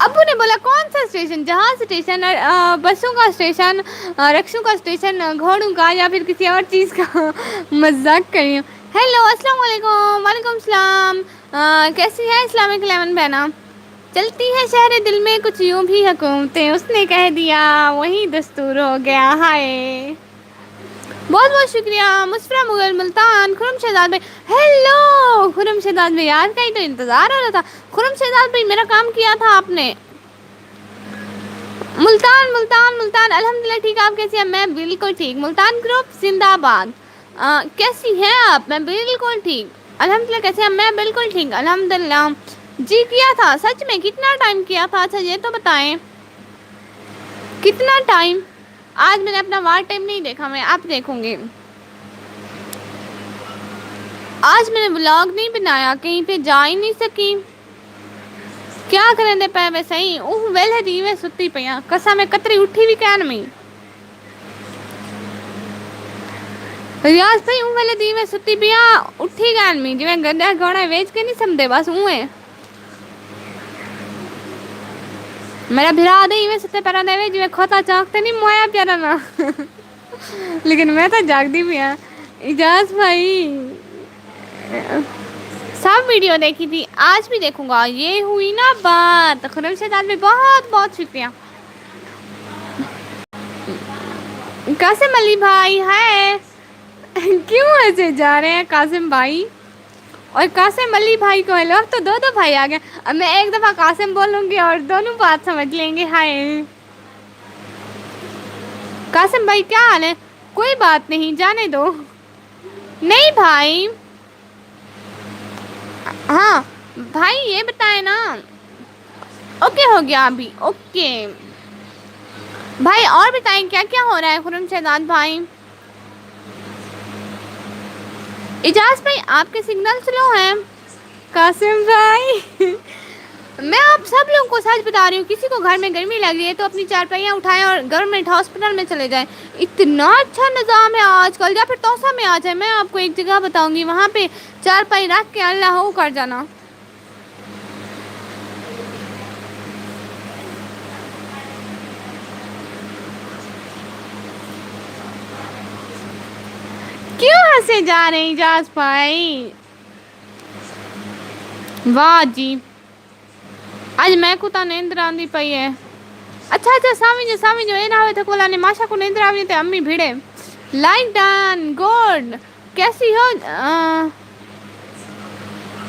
ابو نے بولا کون سا اسٹیشن؟ جہاز اسٹیشن، بسوں کا اسٹیشن، رکشوں کا اسٹیشن، گھوڑوں کا، یا پھر کسی اور چیز کا؟ مذاق کر رہی ہوں. ہیلو السلام علیکم. وعلیکم السلام. کیسی ہے اسلامک لیمن بہنا؟ چلتی ہے شہر دل میں کچھ یوں بھی حکومتیں، اس نے کہہ دیا وہی دستور ہو گیا. ہائے بہت بہت شکریہ مسفرہ مغل ملتان. خرم شہزاد بھائی ہیلو. خرم شہزاد بھائی آج کا ہی تو انتظار ہو رہا تھا. خرم شہزاد بھائی میرا کام کیا تھا آپ نے. ملتان ملتان ملتان الحمدللہ ٹھیک. آپ کیسی ہیں؟ میں بالکل ٹھیک. ملتان گروپ زندہ باد. کیسی ہیں آپ؟ میں بالکل ٹھیک الحمدللہ. کیسے ہیں؟ میں بالکل ٹھیک الحمدللہ. جی کیا تھا سچ میں. کتنا ٹائم کیا تھا؟ اچھا یہ تو بتائیں کتنا ٹائم. آج میں نے اپنا وار ٹائم نہیں دیکھا. میں اب دیکھوں گی. آج میں نے ولاگ نہیں بنایا. کہیں پہ جا ہی نہیں سکی. کیا کریں دے پے ویسے ہی ویلے دی میں ستی پیاں کسا میں کتری اٹھی بھی کہن میں ریاض بھائی اون والے دی میں ستی پیاں اٹھی گان میں جو گڈا گھوڑا ویچ کے نہیں سمجھے بس اوے میرا بھرا دے میں ستے پیرا دے جو کھوتا چاکتے نہیں مویا پیارا نا لیکن میں تو جاگ دی بھی ہوں. اجاز بھائی سب ویڈیو دیکھی تھی. آج بھی دیکھوں گا. یہ ہوئی نا بات. خرم شہزاد میں بہت بہت شکریہ. قاسم علی بھائی ہے. کیوں ایسے جا رہے ہیں قاسم بھائی؟ اور قاسم علی بھائی کو ہیلو. اب تو دو دو بھائی آ گئے. اب میں ایک دفعہ قاسم بولوں گی اور دونوں بات سمجھ لیں گے. ہائے قاسم بھائی کیا حال ہے؟ کوئی بات نہیں جانے دو. نہیں بھائی ہاں بھائی یہ بتائے نا. اوکے ہو گیا ابھی. اوکے بھائی اور بتائیں کیا کیا ہو رہا ہے؟ خرم شہزاد بھائی اجاز بھائی آپ کے سگنل سلو ہیں. قاسم بھائی میں آپ سب لوگوں کو سچ بتا رہی ہوں. کسی کو گھر میں گرمی لگ رہی ہے تو اپنی چار پائیاں اٹھائیں اور گورنمنٹ ہاسپٹل میں چلے جائیں. اتنا اچھا نظام ہے آج کل. یا پھر توسا میں آ جائے. میں آپ کو ایک جگہ بتاؤں گی وہاں پہ چار پائی رکھ کے اللہ ہو کر جانا. کیوں ہنسے جا رہے ہیں اجاز بھائی؟ واہ جی آج میں کو تو نیند آندی پئی ہے. اچھا اچھا سامج جو اے نہ ہوئے تھے کولا نے ماشا کو نیند آوی تے امی بھیڑے لائک ڈن گڈ. کیسی ہو؟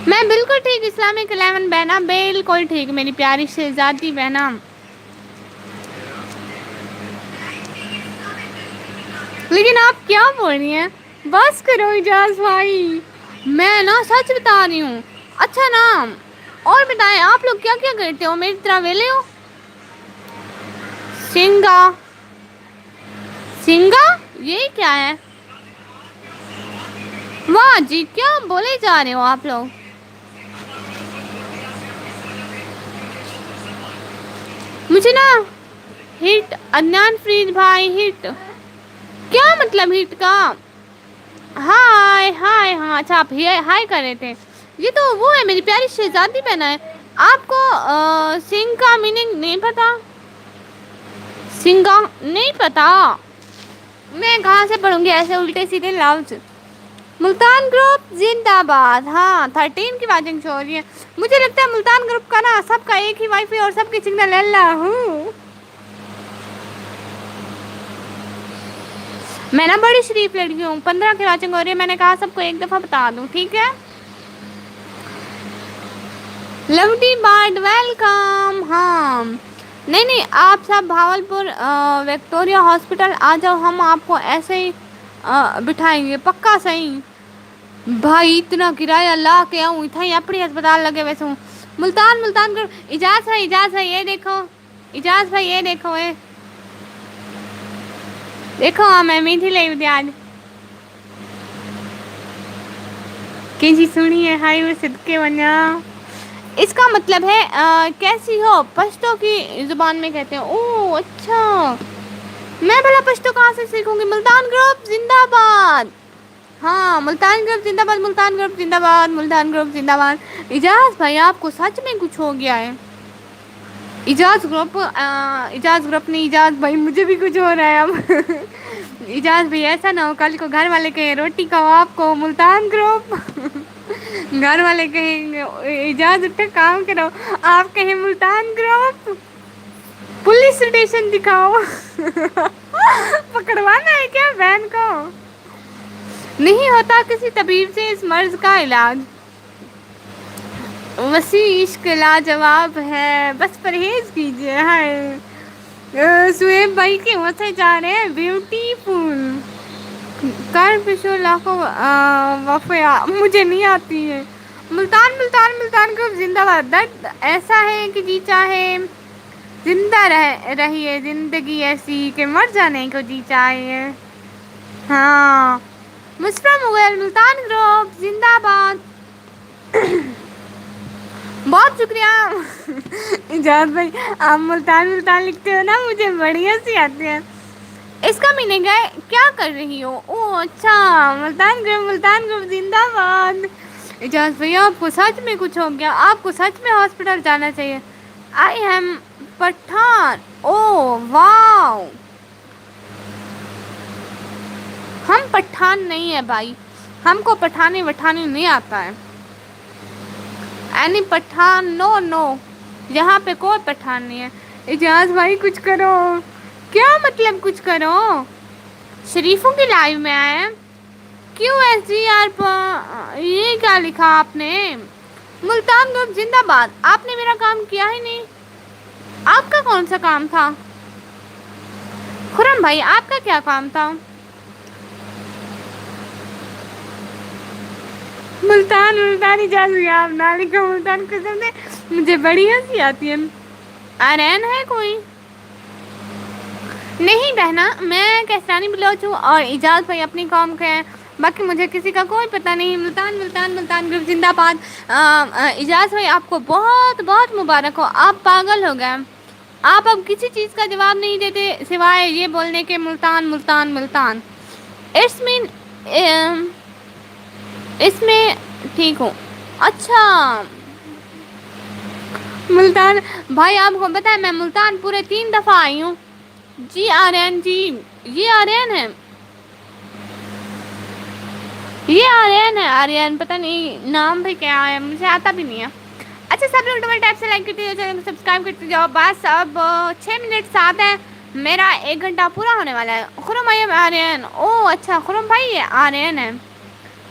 میں بالکل ٹھیک. اسلامک لیمن بہنا بالکل ٹھیک. میری پیاری شہزادی بہنا. لیکن آپ کیا بول رہی ہیں؟ بس کرو اجاز بھائی. میں نا سچ بتا رہی ہوں. اچھا نا اور بتائیں آپ لوگ کیا کیا کرتے ہو؟ میری طرح ویلے ہو؟ سنگا سنگا یہ کیا ہے؟ واہ جی کیا بولے جا رہے ہو آپ لوگ؟ مجھے نا ہٹ عدنان فرید بھائی ہٹ. کیا مطلب ہٹ کا؟ ہائے ہائے ہاں اچھا آپ ہائے کر رہے تھے. یہ تو وہ ہے میری پیاری شہزادی بہنا ہے. آپ کو سنگ کا میننگ نہیں پتا؟ سنگا نہیں پتا؟ میں کہاں سے پڑھوں گی ایسے الٹے سیدھے لفظ. ملتان گروپ زندہ باد. ہاں 13 کی واچنگ شو ہو رہی ہے. مجھے لگتا ہے ملتان گروپ کا نا سب کا ایک ہی وائی فائی اور سب کی سگنل اللہ ہوں. میں نا بڑی شریف لڑکی ہوں. 15 کی واچنگ ہو رہی ہے. میں نے کہا سب کو ایک دفعہ بتا دوں ٹھیک ہے. لوڈی بارڈ ویلکم. ہاں نہیں نہیں آپ سب بھاولپور وکٹوریہ ہاسپٹل آ جاؤ. ہم آپ کو ایسے ہی بٹھائیں گے پکا صحیح. بھائی اتنا کرایہ لا کے آؤں اتھائی اپنی ہسپتال لگے ویسے ہوں. ملتان کر اجاز ہے یہ دیکھو. اجاز بھائی یہ دیکھو دیکھو ہاں میں میٹھی لئی تھی آج. کہ جی سنی ہے ہائی وہ صدقے ونیا. اس کا مطلب ہے کیسی ہو؟ پشتو کی زبان میں کہتے ہیں. اوہ اچھا میں بھلا پشتو کہاں سے سیکھوں گی؟ ملتان گروپ زندہ باد. ہاں ملتان گروپ زندہ باد، ملتان گروپ زندہ باد، ملتان گروپ زندہ باد. اجاز بھائی آپ کو سچ میں کچھ ہو گیا ہے؟ ایجاز گروپ نہیں، ایجاز بھائی مجھے بھی کچھ ہو رہا ہے اب. ایجاز بھی ایسا نہ ہو کل کو گھر والے کہیں روٹی کھاؤ آپ کو ملتان گروپ. گھر والے کہیں گے ایجاز اٹھا کام کرو، آپ کہیں ملتان گروپ. پولیس اسٹیشن دکھاؤ. پکڑوانا ہے کیا بہن کو؟ نہیں ہوتا کسی طبیب سے اس مرض کا علاج. وسیع عشق لاجواب ہے بس پرہیز کیجیے. ہائے سہیب بھائی کے ہوتے جا رہے ہیں بیوٹیفل. کر پچھو لاکھوں وفیا مجھے نہیں آتی ہے. ملتان ملتان ملتان کو زندہ باد. درد ایسا ہے کہ جی چاہے زندہ رہیے، زندگی ایسی کہ مر جانے کو جی چاہے. ہاں مسرا مغل ملتان گروپ زندہ باد. بہت شکریہ ایجاز بھائی. آپ ملتان ملتان لکھتے ہو نا مجھے بڑی ہنسی آتی ہے. اس کا میننگ ہے کیا کر رہی ہو؟ او اچھا ملتان گروپ زندہ باد. اجاز بھیا آپ کو سچ میں کچھ ہو گیا؟ آپ کو سچ میں ہاسپٹل جانا چاہیے. آئی ایم پٹھان او واو. ہم پٹھان نہیں ہیں بھائی، ہم کو پٹھانے وٹھانے نہیں آتا ہے. اینی پٹھان نو نو، یہاں پہ کوئی پٹھان نہیں ہے. اجاز بھائی کچھ کرو. کیا مطلب کچھ کرو؟ شریفوں کی لائف میں آئے. کیوں ایس آر یہ کیا لکھا آپ نے؟ ملتان گروپ زندہ باد. آپ نے میرا کام کیا ہی نہیں. آپ کا کون سا کام تھا؟ خرم بھائی آپ کا کیا کام تھا؟ ملتان ملتان اجاز بھیا آپ نہ لکھو ملتان قسم سے مجھے بڑی ہنسی آتی ہے. آرین ہے کوئی؟ نہیں بہنا میں کہسانی بلوچ ہوں اور ایجاز بھائی اپنی قوم کے ہیں، باقی مجھے کسی کا کوئی پتہ نہیں. ملتان ملتان ملتان گروپ زندہ باد. اجاز بھائی آپ کو بہت بہت مبارک ہو. آپ پاگل ہو گئے. آپ اب کسی چیز کا جواب نہیں دیتے سوائے یہ بولنے کے ملتان ملتان ملتان. اٹس مین اس میں ٹھیک ہوں. اچھا ملتان بھائی آپ کو پتہ ہے میں ملتان پورے 3 دفعہ آئی ہوں. جی آرین جی یہ آرین ہے. یہ آرین ہے. آرین پتہ نہیں نام بھی کیا ہے مجھے آتا بھی نہیں ہے. اچھا سب لوگ ڈبل ٹیپ سے لائک کرتے جاؤ، چینل کو سبسکرائب کرتے جاؤ. بس اب 6 منٹ ساتھ ہیں، میرا 1 گھنٹہ پورا ہونے والا ہے. خرم بھائی آرین او اچھا خرم بھائی ہے آرین ہے.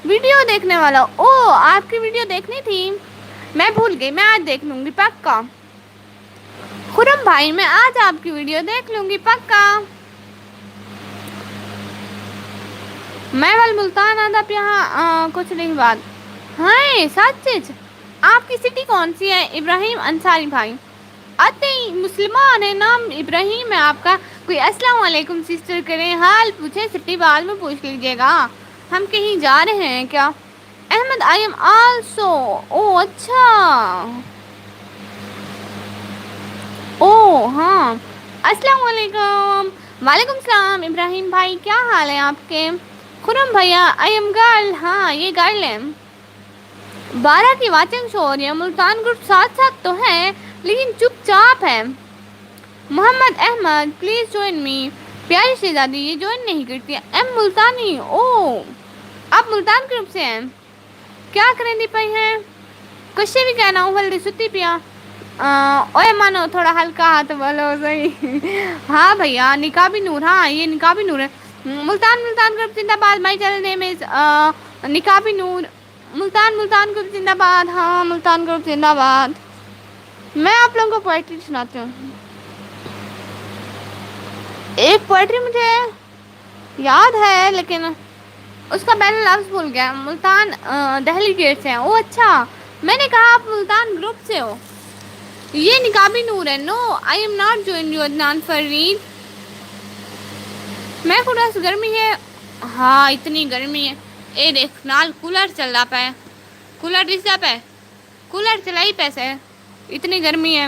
ویڈیو دیکھنے والا او آپ کی ویڈیو دیکھنی تھی. میں بھول گئی، میں آج دیکھ لوں گی پکا. خرم بھائی میں آج آپ کی ویڈیو دیکھ لوں گی پکا. میں ول ملتان آداب یہاں کچھ نہیں بات. ہائے سچ آپ کی سٹی کون سی ہے؟ ابراہیم انصاری بھائی آتے مسلمان ہے، نام ابراہیم ہے آپ کا. کوئی السلام علیکم سسٹر کریں، حال پوچھے سٹی بعد میں پوچھ لیجیے گا. ہم کہیں جا رہے ہیں کیا؟ احمد آئی ایم آلسو او اچھا او ہاں السلام علیکم. وعلیکم السلام ابراہیم بھائی کیا حال ہے آپ کے؟ خرم بھیا آئی ایم گرل. ہاں یہ گرل ہے. 12 کی واچنگ شو ہو رہی ہے. ملتان گروپ ساتھ ساتھ تو ہے لیکن چپ چاپ ہے. محمد احمد پلیز جوائن می. پیاری شہزادی یہ جوائن نہیں کرتی. ایم ملتانی او آپ ملتان گروپ سے ہیں. کیا کریں دی پئی ہیں کشے بھی کہنا ہوں ہلدی ستی پیا اوے مانو تھوڑا ہلکا ہاتھ بولو صحیح. ہاں بھیا نکابی نور. ہاں یہ نکابی نور ہے. ملتان ملتان گروپ زندہ باد. My channel name is Nikabi Noor. Multan Multan group زندہ باد. ہاں ملتان گروپ زندہ باد. میں آپ لوگوں کو پوئٹری سناتی ہوں. ایک پوئٹری مجھے یاد ہے لیکن اس کا پہلا لفظ بھول گیا. ملتان دہلی گیٹ سے ہیں. او اچھا میں نے کہا آپ ملتان گروپ سے ہو. یہ نکابی نور ہے. No I am not join you Adnan Farid. میں خدا سے گرمی ہے. ہاں اتنی گرمی ہے. اے دیکھ نال کولر چل رہا پا ہے. کولر دس پہ کولر چلا ہی پیسے اتنی گرمی ہے.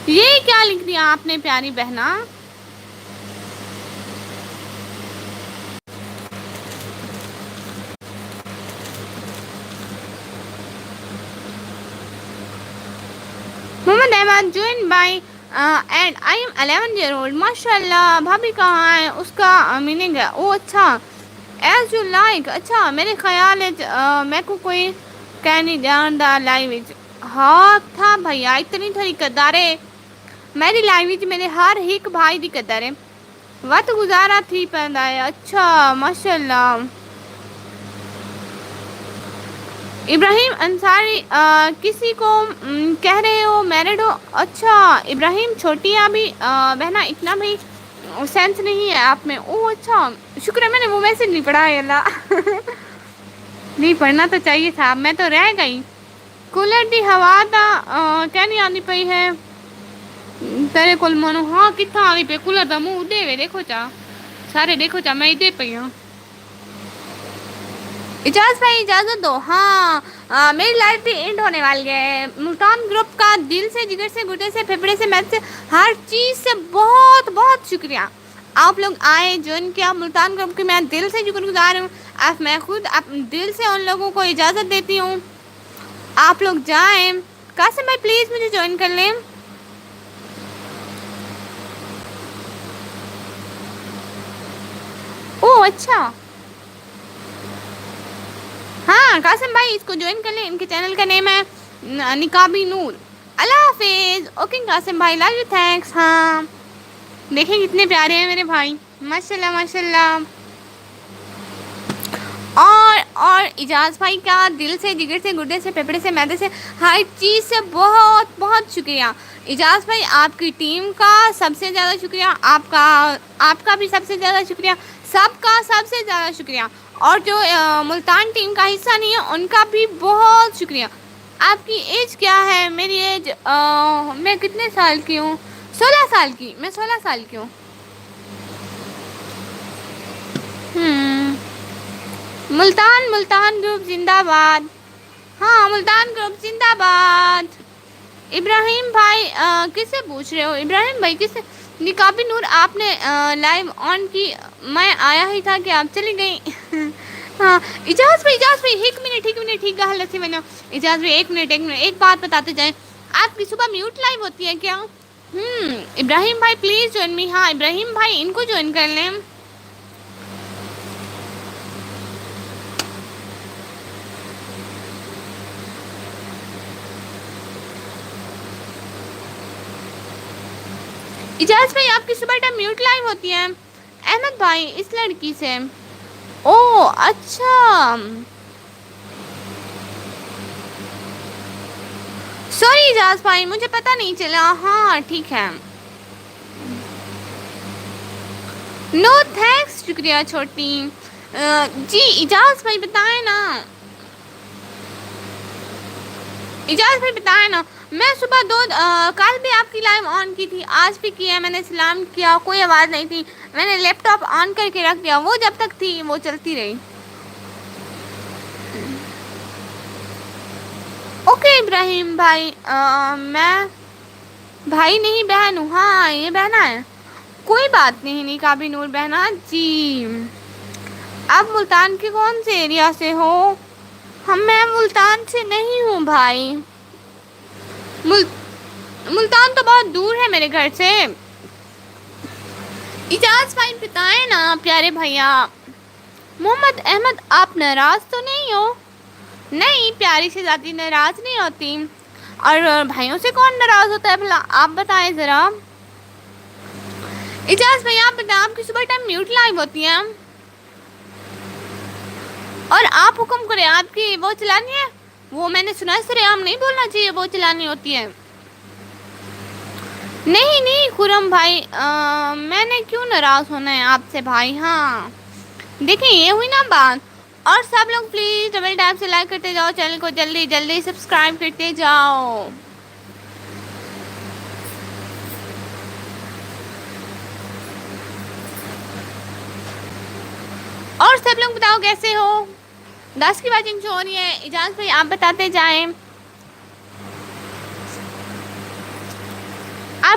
یہ کیا لکھ دیا آپ نے پیاری بہنا؟ محمد Ahmad joined by and I am 11 year old. ماشاء اللہ. بھابھی کہاں ہے؟ اس کا میننگ ہے او اچھا ایز یو لائک. اچھا میرے خیال ہے میں کو کوئی کہنی جان دا لائیوج ہاں تھا بھیا اتنی تھوڑی قدر ہے میری لائیوج میرے ہر ایک بھائی دی قدر ہے وقت گزارا تھی پہندا ہے. اچھا ماشاء اللہ. ابراہیم انصاری کسی کو کہہ رہے ہو میرڈ ہو؟ اچھا ابراہیم چھوٹی ابھی بہنا اتنا بھی سینس نہیں ہے آپ میں. او اچھا شکر ہے میں نے وہ میسج نہیں پڑھا ہے. اللہ نہیں پڑھنا تو چاہیے تھا میں تو رہ گئی. کولر دی ہوا دا کیا نہیں آنی پئی ہے تیرے کول منو ہاں کتنا آنی پئی کولر دا منہ دے وے دیکھو چا سارے دیکھو چا میں ہی دے پئی ہوں. اجاز بھائی اجازت دو. ہاں میری لائف بھی اینڈ ہونے والی ہے. ملتان گروپ کا دل سے جگر سے گردے سے پھیپھڑے سے میل سے ہر چیز سے بہت بہت شکریہ. آپ لوگ آئے جوائن کیا ملتان گروپ کی میں دل سے شکر گزار ہوں. اب میں خود دل سے ان لوگوں کو اجازت دیتی ہوں آپ لوگ جائیں. قاسم بھائی پلیز مجھے جوائن کر لیں. او اچھا ہاں قاسم بھائی اس کو جوائن کر لیں. ان کے چینل کا نیم ہے نقابی نور. اللہ حافظ. اوکے قاسم بھائی لو یو تھینکس. ہاں دیکھیں کتنے پیارے ہیں میرے بھائی ماشاء اللہ ماشاء اللہ. اور اجاز بھائی کا دل سے جگر سے گردے سے پھیپھڑے سے معدے سے ہر چیز سے بہت بہت شکریہ. اجاز بھائی آپ کی ٹیم کا سب سے زیادہ شکریہ. آپ کا بھی سب سے زیادہ شکریہ. سب کا سب سے زیادہ شکریہ. اور جو ملتان ٹیم کا حصہ نہیں ہے ان کا بھی بہت شکریہ. آپ کی ایج کیا ہے؟ میری ایج میں کتنے سال کی ہوں 16 سال کی. میں 16 سال کی ہوں. ملتان گروپ زندہ باد. ہاں ملتان گروپ زندہ باد. ابراہیم بھائی کس سے پوچھ رہے ہو؟ ابراہیم بھائی کس سے؟ نقابی نور آپ نے لائیو آن کی میں آیا ہی تھا کہ آپ چلی گئیں. ہاں اجاز بھائی ایک منٹ ٹھیک ہے حالت سے میں نے اجاز بھائی ایک منٹ ایک بات بتاتے جائیں. آپ کی صبح میوٹ لائیو ہوتی ہے کیا؟ ابراہیم بھائی پلیز جوائن می. ہاں ابراہیم بھائی ان کو جوائن کر لیں. اجاز بھائی آپ کی صبح ٹائم میوٹ لائیو ہوتی ہے. احمد بھائی اس لڑکی سے. او اچھا سوری اجاز بھائی مجھے پتہ نہیں چلا. ہاں ٹھیک ہے. نو تھینکس شکریہ چھوٹی. جی اجاز بھائی بتائیں نا. اجاز بھائی بتائیں نا. میں صبح کل بھی آپ کی لائیو آن کی تھی آج بھی کیا ہے میں نے سلام کیا کوئی آواز نہیں تھی. میں نے لیپ ٹاپ آن کر کے رکھ دیا وہ جب تک تھی وہ چلتی رہی. اوکے ابراہیم بھائی میں بھائی نہیں بہن ہوں. ہاں یہ بہنا ہے. کوئی بات نہیں نقابی نور بہنا جی. آپ ملتان کے کون سے ایریا سے ہو؟ میں ملتان سے نہیں ہوں بھائی. ملتان تو بہت دور ہے میرے گھر سے. اجاز بھائی بتائیں نا پیارے بھیا. محمد احمد آپ ناراض تو نہیں ہو؟ نہیں پیاری سے زیادہ ناراض نہیں ہوتی. اور بھائیوں سے کون ناراض ہوتا ہے بھلا آپ بتائیں ذرا. اجاز بھائی آپ بتائیں آپ کی صبح ٹائم میوٹ لائیو ہوتی ہیں اور آپ حکم کریں آپ کی وہ چلانی ہے. وہ میں نے سنا ہے سر عام نہیں بولنا چاہیے وہ چلانی ہوتی ہے. نہیں خرم بھائی میں نے کیوں ناراض ہونا ہے آپ سے بھائی. ہاں دیکھیں یہ ہوئی نا بات. اور سب لوگ پلیز ڈبل ٹیپ سے لائک کرتے جاؤ چینل کو جلدی جلدی سبسکرائب کرتے جاؤ. اور سب لوگ بتاؤ کیسے ہو؟ 10 کی واچنگ شو ہو رہی ہے. اجاز بھائی آپ بتاتے جائیں.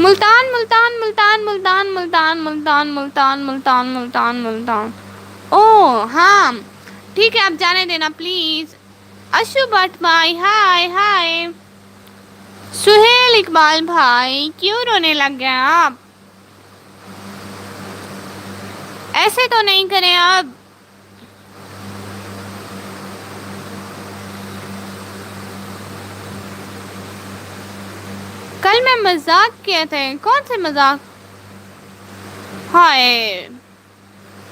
ملتان ملتان ملتان ملتان ملتان ملتان ملتان ملتان ملتان ملتان. او ہاں ٹھیک ہے، آپ جانے دینا پلیز. اشو بٹ بھائی ہائے ہائے. سہیل اقبال بھائی کیوں رونے لگ گئے آپ؟ ایسے تو نہیں کریں آپ. کل میں مذاق کیے تھے. کون سے مذاق؟ ہائے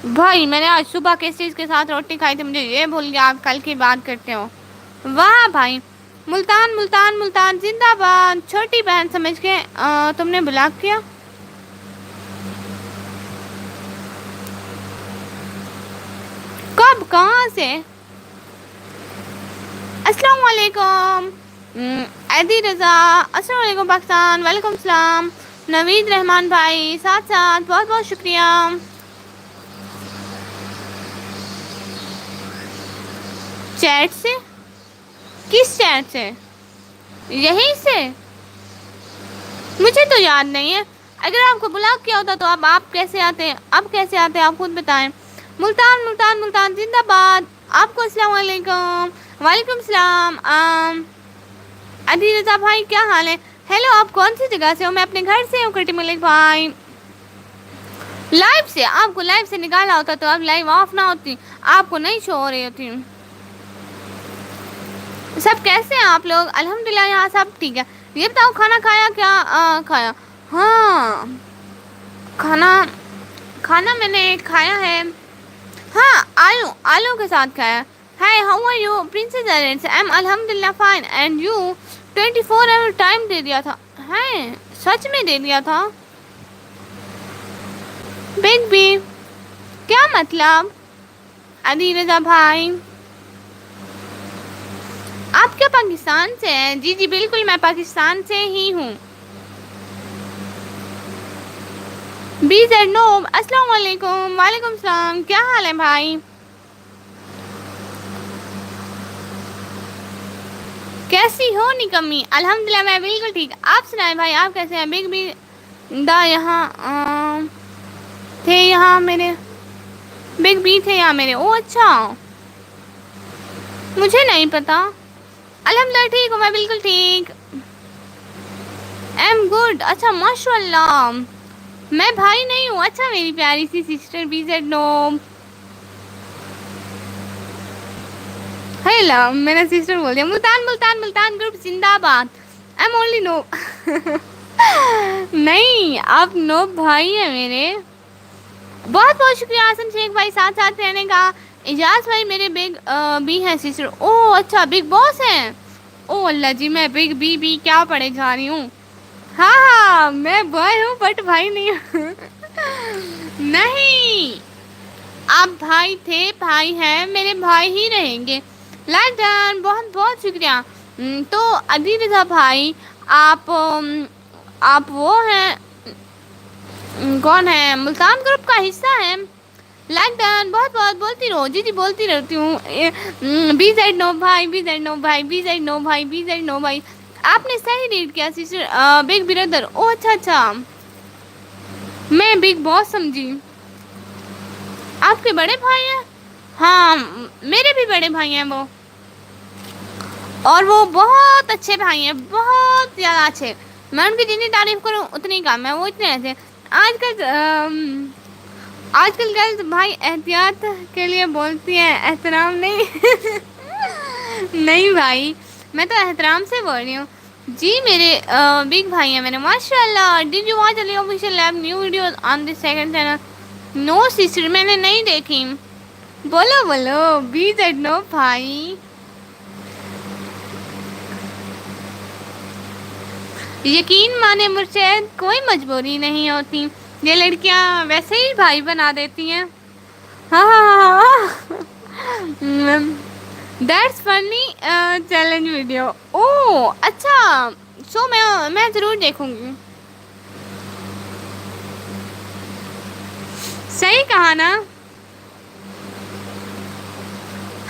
بھائی میں نے آج صبح کس چیز کے ساتھ روٹی کھائی تھی مجھے یہ بھول گیا. آپ کل کی بات کرتے ہو. واہ بھائی. ملتان ملتان ملتان زندہ باد. چھوٹی بہن سمجھ کے تم نے بلاک کیا. کب کہاں سے؟ السلام علیکم ایدی رضا. السلام علیکم پاکستان. وعلیکم السلام. نوید رحمان بھائی ساتھ ساتھ بہت بہت شکریہ. چیٹ سے؟ کس چیٹ سے؟ یہیں سے؟ مجھے تو یاد نہیں ہے. اگر آپ کو بلاک کیا ہوتا تو اب آپ کیسے آتے؟ اب کیسے آتے آپ خود بتائیں. ملتان ملتان ملتان زندہ باد. آپ کو السلام علیکم. وعلیکم السلام. ادی رضا بھائی کیا حال ہے؟ ہیلو آپ کون سی جگہ سے ہو؟ میں اپنے گھر سے ہوں کرٹی ملک بھائی. لائف سے؟ آپ کو لائف سے نکالا ہوتا تو اب لائف آف نہ ہوتی. آپ کو نہیں شو ہو رہی ہوتی. سب کیسے ہیں آپ لوگ؟ الحمدللہ یہاں سب ٹھیک ہے. یہ بتاؤ کھانا کھایا کیا؟ کھایا. ہاں کھانا میں نے کھایا ہے. ہاں آلو کے ساتھ کھایا. Hi how are you princess aliens? I am الحمدللہ fine and you? 24 hour time دے دیا تھا. ہیں سچ میں دے دیا تھا؟ بگ بی کیا مطلب؟ ادی رضا بھائی آپ کیا پاکستان سے ہیں؟ جی جی بالکل میں پاکستان سے ہی ہوں. بی زیڈ نوم السلام علیکم. وعلیکم السلام. کیا حال ہے بھائی؟ کیسی ہو نکمی؟ الحمدللہ میں بالکل ٹھیک. آپ سنائیں بھائی آپ کیسے ہیں؟ بگ بی دا یہاں تھے یہاں میرے. بگ بی تھے یہاں میرے. او اچھا مجھے نہیں پتا. الحمدللہ ٹھیک ہوں میں بالکل ٹھیک. Am good. اچھا ماشاء اللہ. میں بھائی نہیں ہوں. اچھا میری پیاری سی سسٹر بی زیڈ نوم. ہیلو میں نے سسٹر بول دیا. ملتان ملتان ملتان گروپ زندہ باد. I'm only no. نہیں آپ نو بھائی ہیں میرے. بہت بہت شکریہ آسم شیخ بھائی ساتھ ساتھ رہنے کا. اجاز بھائی میرے بگ بی ہیں سسٹر. او اچھا بگ باس ہیں. او اللہ جی میں بگ بی کیا پڑھے جا رہی ہوں. ہاں ہاں میں بوائے ہوں بٹ بھائی نہیں ہوں. نہیں آپ بھائی تھے بھائی ہیں میرے بھائی ہی رہیں گے. لائک ڈن بہت بہت شکریہ. تو ادی رضا بھائی آپ وہ ہیں کون ہے ملتان گروپ کا حصہ ہے؟ لائک ڈن بہت بہت بولتی رہو. جی جی بولتی رہتی ہوں. بی زیڈ نو بھائی بی زیڈ نو بھائی بی زیڈ نو بھائی بی زیڈ نو بھائی. آپ نے صحیح ریڈ کیا سسٹر. Big brother. او اچھا اچھا میں بگ باس سمجھی. آپ کے بڑے بھائی ہیں؟ ہاں میرے بھی بڑے بھائی ہیں وہ. اور وہ بہت اچھے بھائی ہیں بہت زیادہ اچھے. میں ان کی جتنی تعریف کروں اتنی کم ہے. وہ اتنے ایسے آج کل گرلز بھائی احتیاط کے لیے بولتی ہیں احترام نہیں. نہیں بھائی میں تو احترام سے بول رہی ہوں. جی میرے بگ بھائی ہیں میرے ماشاء اللہ. Did you watch Ali official lab new videos on this second channel? No sister میں نے نہیں دیکھی. بولو بولو بی زیڈ نو بھائی. یقین مانے مرشد کوئی مجبوری نہیں ہوتی. یہ لڑکیاں ویسے ہی بھائی بنا دیتی ہیں. ہاں ہاں ہاں دیٹس فنی چیلنج ویڈیو. او اچھا سو میں ضرور دیکھوں گی. صحیح کہا نا.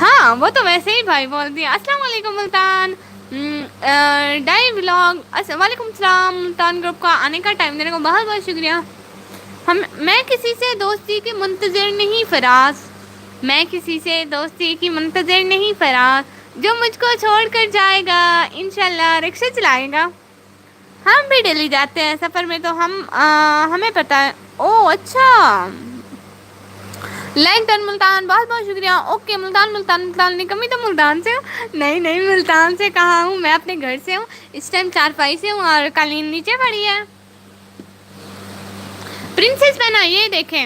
ہاں وہ تو ویسے ہی بھائی بول دیا. السلام علیکم ملتان. ڈائی ولاگ وعلیکم السلام، ملتان گروپ کا آنے کا ٹائم دینے کو بہت بہت شکریہ. میں کسی سے دوستی کی منتظر نہیں فراز، میں کسی سے دوستی کی منتظر نہیں فراز، جو مجھ کو چھوڑ کر جائے گا انشاءاللہ رکشہ چلائے گا. ہم بھی ڈیلی جاتے ہیں سفر میں تو ہمیں پتہ ہے. او اچھا، لائک ڈن ملتان، بہت بہت شکریہ. اوکے ملتان ملتان ملتان نہیں کمی تو ملتان سے ہوں. نہیں نہیں ملتان سے کہاں ہوں، میں اپنے گھر سے ہوں اس ٹائم، چارپائی سے ہوں اور قالین نیچے پڑی ہے. پرنسس بنا یہ دیکھیں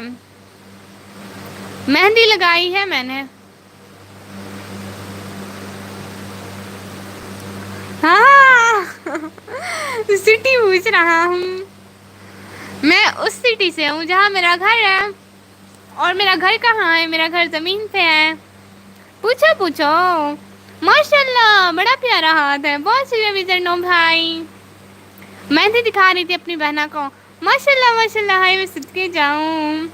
مہندی لگائی ہے میں نے. ہاں سٹی پوچھ رہا ہوں، میں اس سٹی سے ہوں جہاں میرا گھر ہے. اور میرا گھر کہاں ہے؟ میرا گھر زمین پہ ہے. پوچھو پوچھو. ماشاء اللہ بڑا پیارا ہاتھ ہے. بہت شکریہ وزر نو بھائی. مہندی دکھا رہی تھی اپنی بہنا کو. ماشاء اللہ ہائی میں صدقے جاؤں.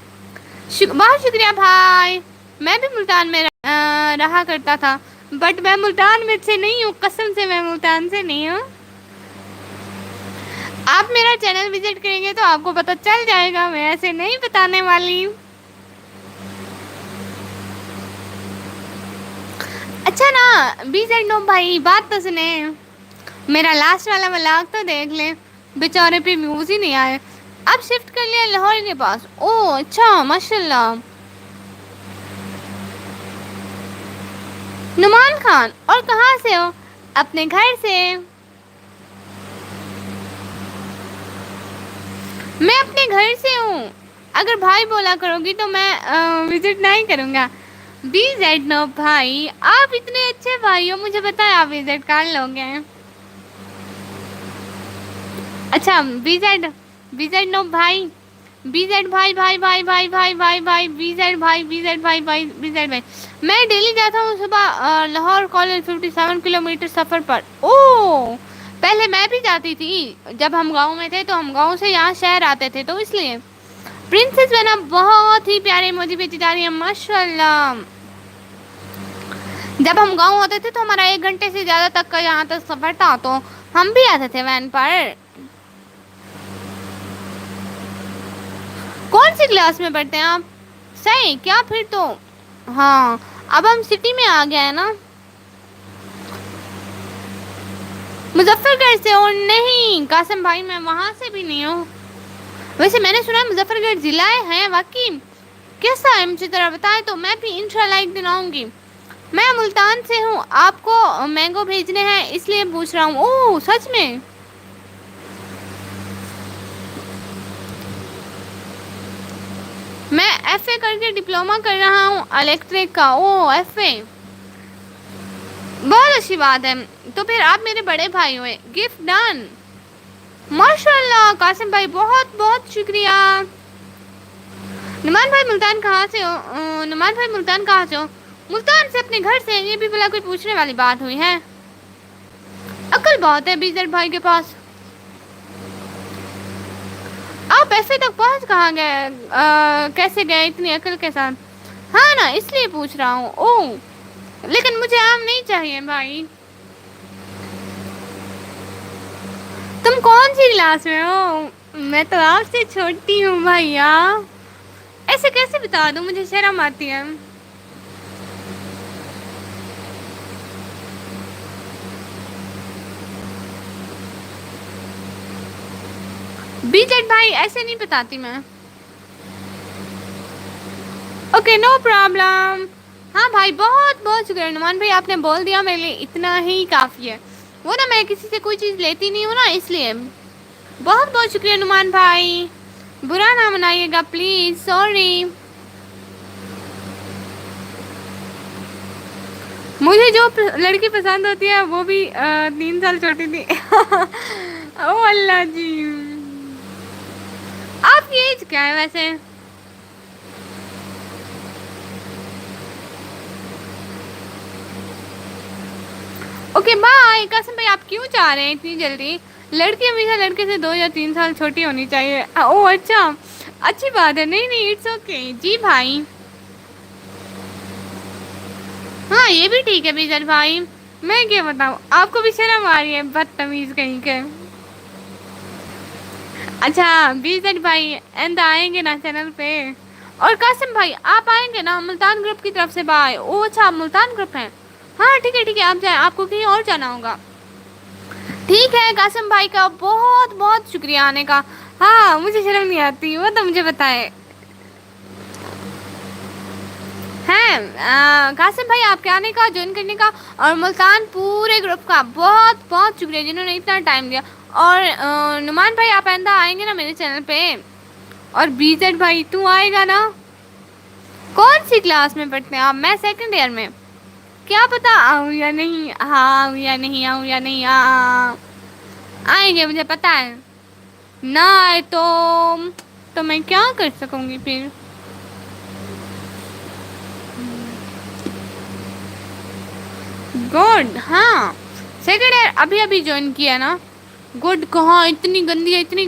بہت شکریہ بھائی. میں بھی ملتان میں رہا کرتا تھا بٹ میں ملتان میں سے نہیں ہوں، قسم سے میں ملتان سے نہیں ہوں. آپ میرا چینل وزٹ کریں گے تو آپ کو پتہ چل جائے گا، میں ایسے نہیں بتانے والی. اچھا نا BZ9 بھائی بات تو سنیں، میرا لاسٹ والا ولاگ تو دیکھ لیں. بیچارے پہ ویوز ہی نہیں آئے. اب شفٹ کر لیا لاہور کے پاس. او اچھا ماشاء اللہ. نعمان خان، اور کہاں سے ہو؟ اپنے گھر سے. میں اپنے گھر سے ہوں. اگر بھائی بولا کرو گی تو میں وزٹ نہیں کروں گا. BZ9 بھائی آپ اتنے اچھے بھائی ہو، مجھے پتا ہے آپ وزٹ کر لو گے. اچھا BZ9 بھائی، BZ بھائی بھائی بھائی بھائی بھائی بھائی بھائی BZ بھائی BZ بھائی بھائی BZ بھائی. میں ڈیلی جاتا ہوں صبح لاہور کالج 57 کلومیٹر سفر پر. او پہلے میں بھی جاتی تھی جب ہم گاؤں میں تھے، تو ہم گاؤں سے یہاں شہر آتے تھے تو اس لیے. پرنسس بنا بہت ہی پیارے موجی بیچی جا رہی ہے ماشاء اللہ. جب ہم گاؤں ہوتے تھے تو ہمارا 1 گھنٹے سے زیادہ تک کا یہاں تک سفر تھا، تو ہم بھی آتے تھے وین پر. کون سی کلاس میں پڑھتے ہیں آپ؟ صحیح کیا پھر تو. ہاں اب ہم سٹی میں آ گئے ہیں نا. مظفر گڑھ سے ہو؟ نہیں قاسم بھائی میں وہاں سے بھی نہیں ہوں. ویسے میں نے سنا ہے مظفر گڑھ ضلع ہے واقعی؟ کیسا ہے مجھے ذرا بتائیں تو میں بھی انشاءاللہ ایک دن آؤں گی. میں ملتان سے ہوں، آپ کو مینگو بھیجنے ہیں اس لیے پوچھ رہا ہوں. اوہ سچ میں؟ میں FA کر کے ڈپلومہ کر رہا ہوں الیکٹرک کا. او FA بہت اچھی بات ہے. تو پھر آپ میرے بڑے بھائی ہوئے. Gift done. ماشاء اللہ قاسم بھائی بہت بہت شکریہ. نعمان بھائی ملتان کہاں سے ہو؟ نعمان بھائی ملتان کہاں سے ہو؟ ملتان سے اپنے گھر سے. یہ بھی بلا کوئی پوچھنے والی بات ہوئی ہے؟ عقل بہت ہے BZ بھائی کے پاس. آپ FA تک پہنچ کہاں گئے؟ کیسے گئے اتنی عقل کے ساتھ؟ ہاں نا اس لیے پوچھ رہا ہوں. او لیکن مجھے آم نہیں چاہیے بھائی. تم کون سی کلاس میں ہو؟ میں تو آپ سے چھوٹی ہوں بھیا. ایسے کیسے بتا دوں، مجھے شرم آتی ہے. BZ بھائی ایسے نہیں بتاتی میں. Okay no problem. ہاں بھائی بہت بہت شکریہ. نعمان بھائی آپ نے بول دیا میرے لیے اتنا ہی کافی ہے. وہ نا میں کسی سے کوئی چیز لیتی نہیں ہوں نا اس لیے. بہت بہت شکریہ نعمان بھائی. برا نہ منائیے گا پلیز، سوری. مجھے جو لڑکی پسند ہوتی ہے وہ بھی 3 سال چھوٹی تھی. او اللہ جی. آپ کی ایج کیا ہے ویسے؟ Okay bye. قاسم بھائی آپ کیوں چاہ رہے ہیں اتنی جلدی؟ لڑکی ہمیشہ لڑکے سے 2 یا 3 سال چھوٹی ہونی چاہیے. او اچھا اچھی بات ہے. نہیں نہیں اٹس اوکے. جی بھائی ہاں یہ بھی ٹھیک ہے BZ بھائی. میں کیا بتاؤں آپ کو بھی شرم آ رہی ہے بدتمیز کہیں کے. اچھا بیزن بھائی اند آئیں گے نا چینل پہ. اور قاسم بھائی آپ آئیں گے نا ملتان گروپ کی طرف سے بھائی. او اچھا آپ ملتان گروپ ہیں. ہاں ٹھیک ہے آپ جائیں, آپ کو کہیں اور جانا ہوگا. ٹھیک ہے قاسم بھائی کا بہت بہت شکریہ آنے کا. ہاں مجھے شرم نہیں آتی وہ تو مجھے بتائے. ہیں قاسم بھائی آپ کے آنے کا جوائن کرنے کا اور ملتان پورے گروپ کا بہت بہت شکریہ جنہوں نے اتنا ٹائم دیا. اور نعمان بھائی آپ آئندہ آئیں گے نا میرے چینل پہ. اور بی زیڈ بھائی تو آئے گا نا. کون سی کلاس میں پڑھتے ہیں آپ؟ میں سیکنڈ ایئر میں. کیا پتا آؤں یا نہیں, ہاں آؤں یا نہیں آؤں یا نہیں آئیں گے مجھے پتا ہے. نہ آئے تو میں کیا کر سکوں گی پھر. گڈ ہاں سیکنڈ ایئر ابھی ابھی جوائن کیا نا. گڈ کہاں اتنی گندی ہے اتنی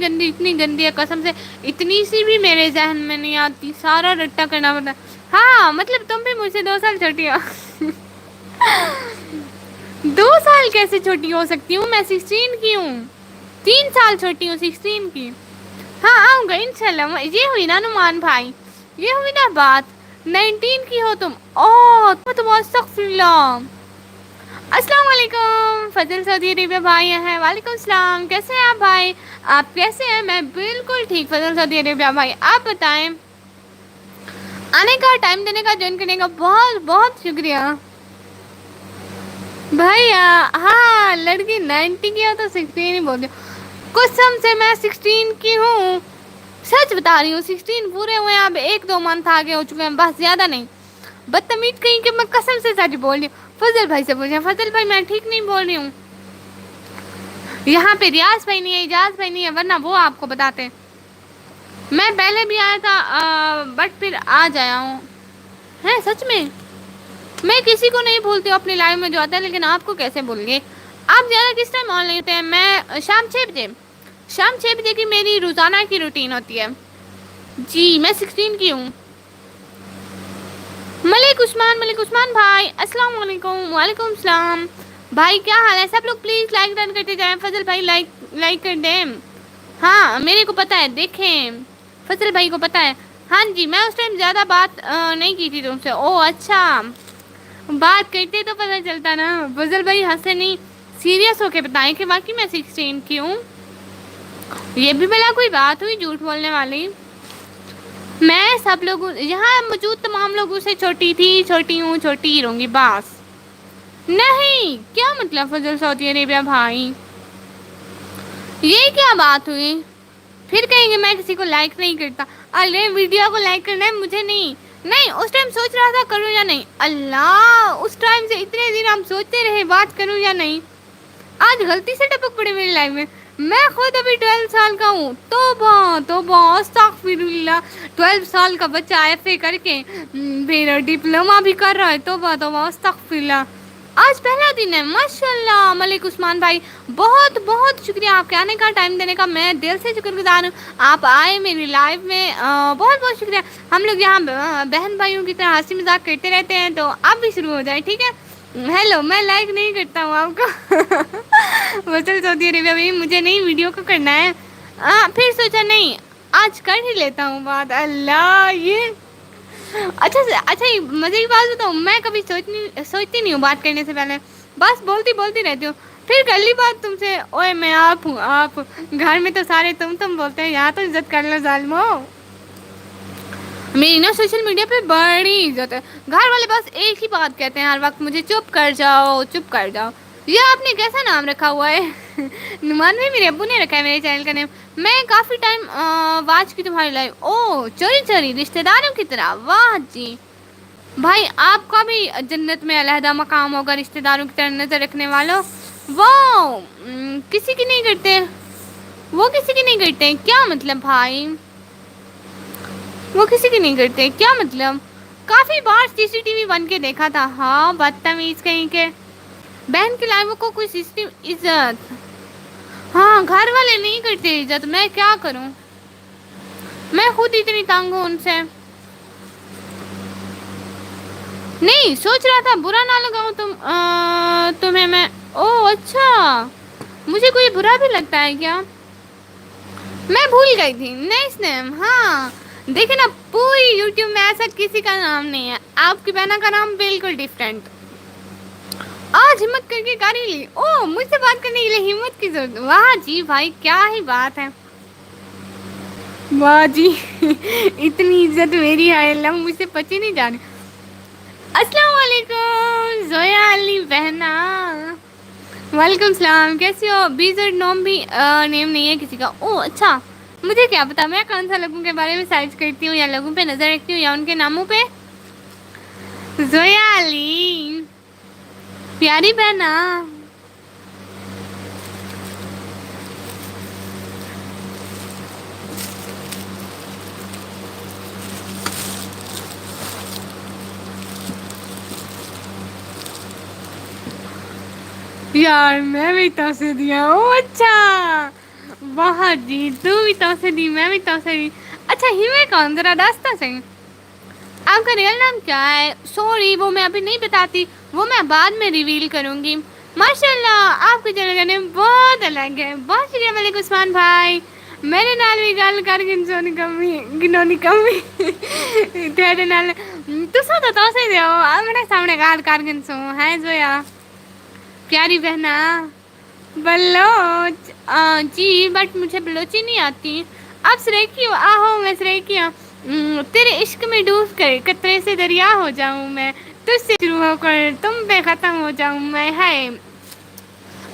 گندی ہے قسم سے. اتنی سی بھی میرے ذہن میں نہیں آتی سارا رٹا کرنا پڑتا. ہاں مطلب تم بھی مجھ سے 2 سال چھوٹی ہو. 2 سال کیسے چھوٹی ہو سکتی ہوں میں 16 کی ہوں. 3 سال چھوٹی ہوں 16 کی. ہاں آؤں گا انشاء اللہ. یہ ہوئی نا نعمان بھائی یہ ہوئی نا بات. 19 کی ہو تم تم استغفر اللہ. السلام علیکم فضل سعودی عربیہ بھائی ہیں. وعلیکم السلام کیسے ہیں آپ بھائی. آپ کیسے ہیں؟ میں بالکل ٹھیک فضل سعودی عربیہ بھائی آپ بتائیں. آنے کا ٹائم دینے کا جوائن کرنے کا بہت بہت شکریہ. بھائی ہاں لڑکی 90 کی ہو تو 16 ہی بول. قسم سے میں 16 کی ہوں. سچ بتا رہی ہوں 16 پورے ہوئے ہیں. اب 1-2 منتھ آگے ہو چکے ہیں بس زیادہ نہیں. بدتمیز کہیں کہ میں قسم سے سچ بول رہی ہوں. فضل بھائی سے پوچھیں فضل بھائی میں ٹھیک نہیں بول رہی ہوں. یہاں پہ ریاض بھائی نہیں ہے اجاز بھائی نہیں ہے ورنہ وہ آپ کو بتاتے. میں پہلے بھی آیا تھا بٹ پھر آج آیا ہوں. ہیں سچ میں کسی کو نہیں بھولتی ہوں اپنی لائف میں جو آتا ہے لیکن آپ کو کیسے بھول گئے. آپ زیادہ کس ٹائم آن لیتے ہیں؟ میں شام 6 بجے. شام 6 بجے کی میری روزانہ کی روٹین ہوتی ہے. جی میں 16 کی ہوں. ملک عثمان بھائی السلام علیکم. وعلیکم السلام بھائی کیا حال ہے. سب لوگ پلیز لائک ڈن کرتے جائیں. فضل بھائی لائک کر دیں. ہاں میرے کو پتا ہے دیکھیں فضل بھائی کو پتا ہے. ہاں جی میں اس ٹائم زیادہ بات نہیں کی تھی تم سے. او اچھا بات کرتے تو پتا چلتا نا. فضل بھائی ہنسے نہیں سیریس ہو کے بتائیں کہ واقعی میں 16 کی ہوں. یہ بھی بلا کوئی بات ہوئی جھوٹ بولنے والی. میں سب لوگوں یہاں موجود تمام لوگوں سے چھوٹی تھی چھوٹی ہوں چھوٹی ہی رہوں گی بس. نہیں کیا مطلب فضل سعودی عربیہ بھائی یہ کیا بات ہوئی. پھر کہیں گے میں کسی کو لائک نہیں کرتا. ارے ویڈیو کو لائک کرنا ہے مجھے نہیں اس ٹائم سوچ رہا تھا کروں یا نہیں. اللہ اس ٹائم سے اتنے دن ہم سوچتے رہے بات کروں یا نہیں. آج غلطی سے ٹپک پڑی میری لائف میں. میں خود ابھی 12 سال کا ہوں. توبہ استغفر اللہ. 12 سال کا بچہ ایف اے کر کے پھر ڈپلوما بھی کر رہا ہے. توبہ استغفر اللہ. آج پہلا دن ہے ماشاء اللہ. ملک عثمان بھائی بہت بہت شکریہ آپ کے آنے کا ٹائم دینے کا. میں دل سے شکر گزار ہوں آپ آئے میری لائف میں. بہت بہت شکریہ. ہم لوگ یہاں بہن بھائیوں کی طرح ہنسی مذاق کرتے رہتے ہیں تو آپ بھی شروع ہو جائیں ٹھیک ہے. ہیلو میں لائک نہیں کرتا ہوں آپ کو. وصل سعودی عربیہ میں مجھے نہیں ویڈیو کو کرنا ہے. پھر سوچا نہیں آج کر ہی لیتا ہوں بات. اللہ یہ اچھا مزے کی بات بتاؤں میں کبھی سوچتی نہیں ہوں بات کرنے سے پہلے. بس بولتی رہتی ہوں. پھر کر لی بات تم سے. اوئے میں آپ ہوں آپ. گھر میں تو سارے تم بولتے ہیں. یہاں تو عزت کر لو ظالمو. میری نا سوشل میڈیا پہ بڑی عزت ہے. گھر والے بس ایک ہی بات کہتے ہیں ہر وقت مجھے چپ کر جاؤ. یہ آپ نے کیسا نام رکھا ہوا ہے. نعمان بھائی میرے ابو نے رکھا ہے میرے چینل کا نیم. میں کافی ٹائم واچ کی تمہاری لائف. او چوری رشتہ داروں کی طرح. واہ جی بھائی آپ کا بھی جنت میں علیحدہ مقام ہوگا رشتہ داروں کی طرح نظر رکھنے والوں. وہ کسی کی نہیں کرتے کیا مطلب بھائی. وہ کسی کی نہیں کرتے کیا مطلب. کافی بار CCTV بن کے دیکھا تھا. ہاں بدتمیز کہیں کے. بہن کے لائبوں کو کوئی CCTV عزت. ہاں گھر والے نہیں کرتے عزت. میں کیا کروں. میں خود اتنی تنگ ہوں ان سے. نہیں سوچ رہا تھا برا نہ لگاؤں تمہیں میں. او اچھا مجھے کوئی برا بھی لگتا ہے کیا؟ میں بھول گئی تھی. نیکسٹ نیم. ہاں دیکھیں نا پوری یوٹیوب میں ایسا کسی کا نام نہیں ہے. آپ کی بہنا کا نام بالکل ڈفرینٹ. آج ہمت کر کے کر ہی لی. او مجھ سے بات کرنے کے لیے ہمت کی ضرورت. واہ جی بھائی کیا ہی بات ہے. واہ جی اتنی عزت میری ہے اللہ مجھ سے پچی نہیں جا رہی. السلام علیکم زویا علی بہنا. وعلیکم السلام. کیسی ہو؟ بیزر نوم بھی نیم نہیں ہے کسی کا. او اچھا مجھے کیا پتا میں کون سا لوگوں کے بارے میں سرچ کرتی ہوں یا لوگوں پہ نظر رکھتی ہوں یا ان کے ناموں پہ. زویا علی پیاری بہنا. یار میں بھی توسے دیا. او اچھا واہ جی تو بھی توسے دی میں بھی توسے دی. اچھا ہمیں کون ذرا راستہ سے. آپ کا ریئل نام کیا ہے؟ سوری وہ میں ابھی نہیں بتاتی وہ میں بعد میں ریویل کروں گی. ماشاء اللہ آپ کے چہرے کا نام بہت الگ ہے. بہت شکریہ ملک عثمان بھائی. میرے نال بھی گل کر گنسونی کمی گنونی کمی تیرے نال تسا تو توسے دیو میرے سامنے گال کر گنسو ہے زویا پیاری بہنا. بلوچ جی بٹ مجھے بلوچی نہیں آتی. آپ سریکی ہو؟ آہو میں سریکی ہوں. تیرے عشق میں ڈوب کر قطرے سے دریا ہو جاؤں میں. تجھ سے شروع ہو کر تم پہ ختم ہو جاؤں میں. ہے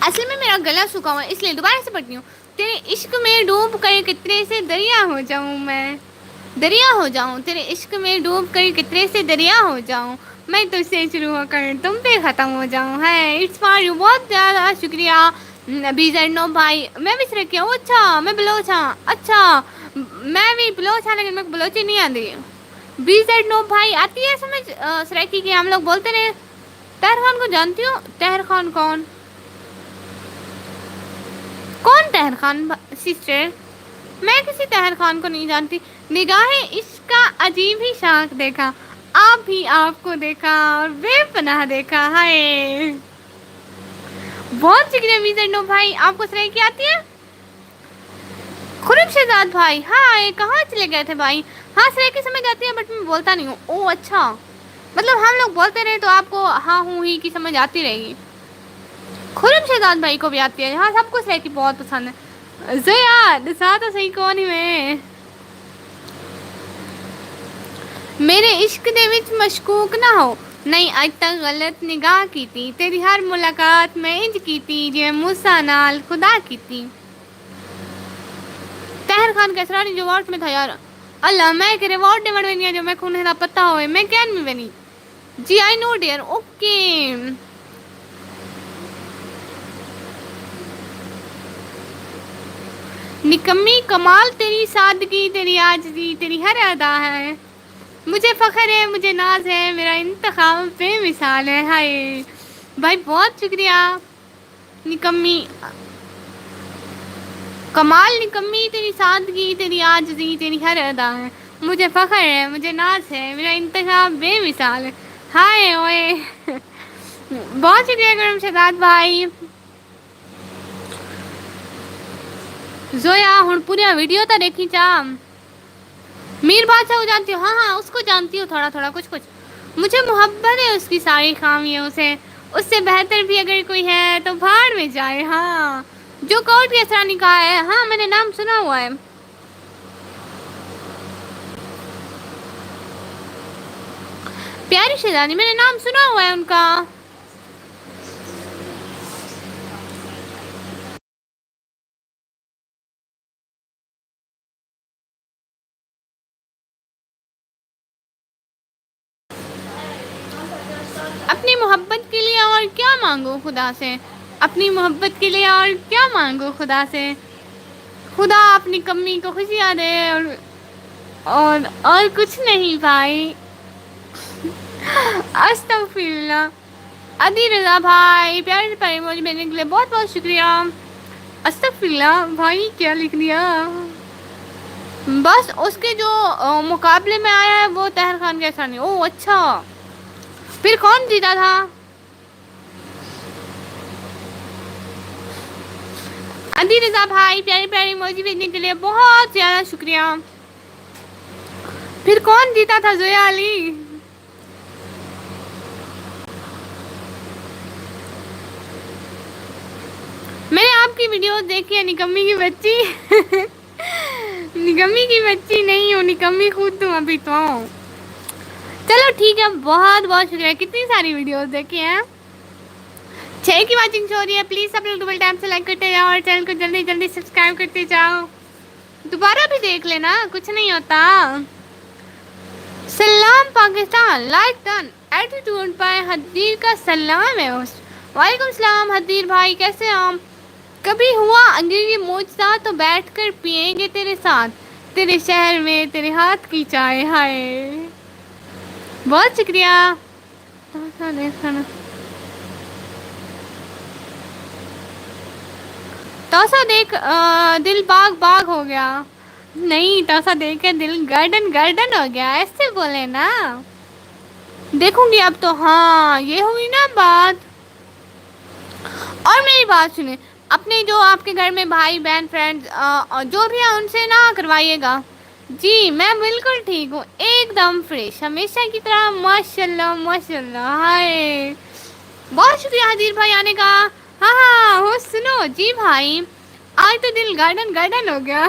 اصل میں میرا گلا سوکھا ہوا ہے اس لیے دوبارہ سے پڑھتی ہوں. تیرے عشق میں ڈوب کر قطرے سے دریا ہو جاؤں میں. دریا ہو جاؤں تیرے عشق میں ڈوب کر قطرے سے دریا ہو جاؤں. میں تجھ سے شروع ہو کر تم پہ ختم ہو جاؤں. ہے اٹس فار یو. بہت زیادہ شکریہ نبی زینو بھائی. میں بھی سرکی ہوں. اچھا میں بلوچ ہاں. اچھا میں بھی بلوچ ہاں لیکن میں بلوچی نہیں آتی. بی زیڈ نو بھائی آتی ہے سمجھ سریکی کی ہم لوگ بولتے رہے. طاہر خان کو جانتی ہوں. طاہر خان کون طاہر خان سسٹر؟ میں کسی طاہر خان کو نہیں جانتی. نگاہیں عشق کا عجیب ہی شاخ دیکھا. آپ بھی آپ کو دیکھا اور بے پناہ دیکھا. ہائے بہت شکریہ ویزر نو بھائی. آپ کو سرائی کی آتی ہے؟ خرم شہزاد بھائی ہائے کہاں چلے گئے تھے بھائی؟ ہاں سرائی کی سمجھ آتی ہے بٹ میں بولتا نہیں ہوں. او اچھا مطلب ہم لوگ بولتے رہے تو آپ کو ہاں ہوں ہی کی سمجھ آتی رہے گی. خرم شہزاد بھائی کو بھی آتی ہے. ہاں سب کو سرائی بہت پسند ہے. زیا دسا تو صحیح کون ہی میں میرے عشق دے وچ مشکوک نہ ہو. نہیں اج تک غلط نگاہ کیتی. تیری ہر ملاقات میں انج کیتی جے موسیٰ نال خدا کیتی. طاہر خان کا اسراری جو وارڈ میں تھا یار. اللہ میں کہ ریوارڈ نہیں بنوینی ہے جو میں خون ہے پتہ ہوئے میں کین میں بنی. جی آئی نو ڈیئر. اوکے نکمی کمال تیری سادگی تیری عاجزی تیری ہر ادا ہے. مجھے فخر ہے مجھے ناز ہے میرا انتخاب بے مثال ہے. ہائے بھائی بہت شکریہ. نکمی کمال نکمی تیری سادگی تیری عاجزی تیری ہر ادا ہے. مجھے فخر ہے مجھے ناز ہے میرا انتخاب بے مثال ہے. ہائے اوئے بہت شکریہ کرم شہزاد بھائی. زویا ہن پورا ویڈیو تو دیکھی چا. میر بادشاہ کو جانتی ہو؟ ہاں ہاں اس کو جانتی ہوں تھوڑا تھوڑا کچھ کچھ. مجھے محبت ہے اس کی ساری خامیوں سے. اس سے بہتر بھی اگر کوئی ہے تو بھاڑ میں جائے. ہاں جو کوٹ کی اسرانی کا ہے. ہاں میں نے نام سنا ہوا ہے. پیاری شہزادی میں نے نام سنا ہوا ہے ان کا. اپنی محبت کے لیے اور کیا مانگو خدا سے. اپنی محبت کے لیے اور کیا مانگو خدا سے. خدا اپنی کمی کو خوشیاں دے اور کچھ نہیں بھائی. استغفر اللہ. ادی رضا بھائی پیارے سے پیارے موج بھیجنے کے لیے بہت بہت شکریہ. استغفر اللہ بھائی کیا لکھ دیا. بس اس کے جو مقابلے میں آیا ہے وہ طاہر خان کا ایسا نہیں. او اچھا پھر کون جیتا تھا؟ عدی رضا بھائی پیاری پیاری موجی بھیجنے کے لیے بہت زیادہ شکریہ. پھر کون جیتا تھا زویا علی؟ میں نے آپ کی ویڈیو دیکھی ہے. نکمی کی بچی نکمی کی بچی نہیں ہوں، نکمی خود تم ابھی تو. چلو ٹھیک ہے، بہت بہت شکریہ. کتنی ساری ویڈیوز دیکھی ہیں. 6 کی واچنگ شو ہو رہی ہے. پلیز سب لوگ ڈبل ٹائم سے لائک کرتے جاؤ اور چینل کو جلدی جلدی سبسکرائب کرتے جاؤ. دوبارہ بھی دیکھ لینا، کچھ نہیں ہوتا. سلام Pakistan, like done. Attitude by Hadeer کا سلام ہے. وعلیکم السلام حدیر بھائی، کیسے ہیں آپ؟ کبھی ہوا انگریزی معجزہ تو بیٹھ کر پئیں گے تیرے ساتھ، تیرے شہر میں تیرے ہاتھ کی چائے. ہائے بہت شکریہ. توسا دیکھ دل باغ باغ ہو گیا. نہیں، توسا دیکھ کے دل گارڈن گارڈن ہو گیا، ایسے بولے نا. دیکھوں گی اب تو. ہاں یہ ہوئی نا بات. اور میری بات سنیں، اپنے جو آپ کے گھر میں بھائی بہن فرینڈ جو بھی ہیں ان سے نہ کروائیے گا. جی میں بالکل ٹھیک ہوں، ایک دم فریش ہمیشہ کی طرح. ماشاء اللہ ماشاء اللہ. ہائے بہت شکریہ حدیر بھائی آنے کا. ہاں ہاں ہو سنو جی بھائی، آج تو دل گارڈن گارڈن ہو گیا.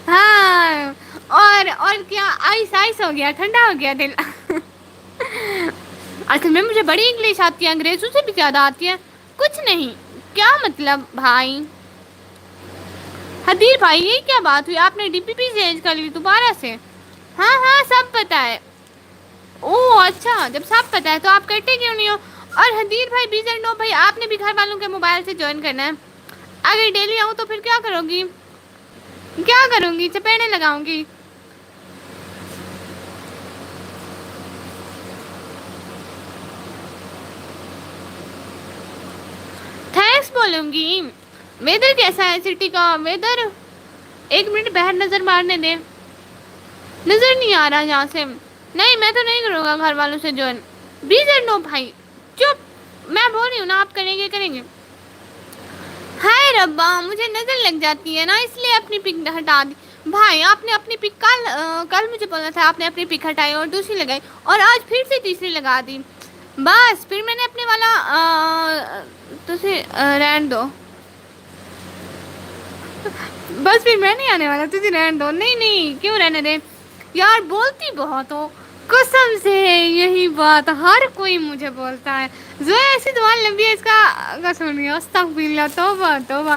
ہاں اور کیا، آئس آئس ہو گیا، ٹھنڈا ہو گیا دل. اصل میں مجھے بڑی انگلش آتی ہے، انگریزوں سے بھی زیادہ آتی ہے. کچھ نہیں. کیا مطلب بھائی؟ حدیر بھائی یہ کیا بات ہوئی؟ آپ نے ڈی پی پی چینج کر لی دوبارہ سے؟ ہاں ہاں سب پتہ ہے. اوہ اچھا، جب سب پتہ ہے تو آپ کرتے کیوں نہیں ہو؟ اور حدیر بھائی بیزر نو بھائی، آپ نے بھی گھر والوں کے موبائل سے جوائن کرنا ہے. اگر ڈیلی آؤں تو پھر کیا کرو گی؟ کیا کروں گی؟ چپیڑیں لگاؤں گی. تھینکس بولوں گی. ویدر کیسا ہے سٹی کا ویدر؟ ایک منٹ باہر نظر مارنے دیں. نظر نہیں آ رہا یہاں سے. نہیں میں تو نہیں کروں گا گھر والوں سے جوائن. بیزر نو بھائی چپ، میں بول رہی ہوں نا آپ کریں گے کریں گے. ہائے ربا، مجھے نظر لگ جاتی ہے نا، اس لیے اپنی پک ہٹا دی. بھائی آپ نے اپنی پک کل مجھے بولنا تھا، آپ نے اپنی پک ہٹائی اور دوسری لگائی اور آج پھر سے تیسری لگا دی. بس پھر میں نے اپنے والا تجھے رہن دو. بس پھر میں نہیں آنے والا، تجھے رہن دو. نہیں نہیں کیوں رہنے دیں یار، بولتی بہت ہو. قسم سے یہی بات ہر کوئی مجھے بولتا ہے. زویا ایسی دعا لمبی ہے اس کا سنیے. استغفراللہ، توبہ توبہ.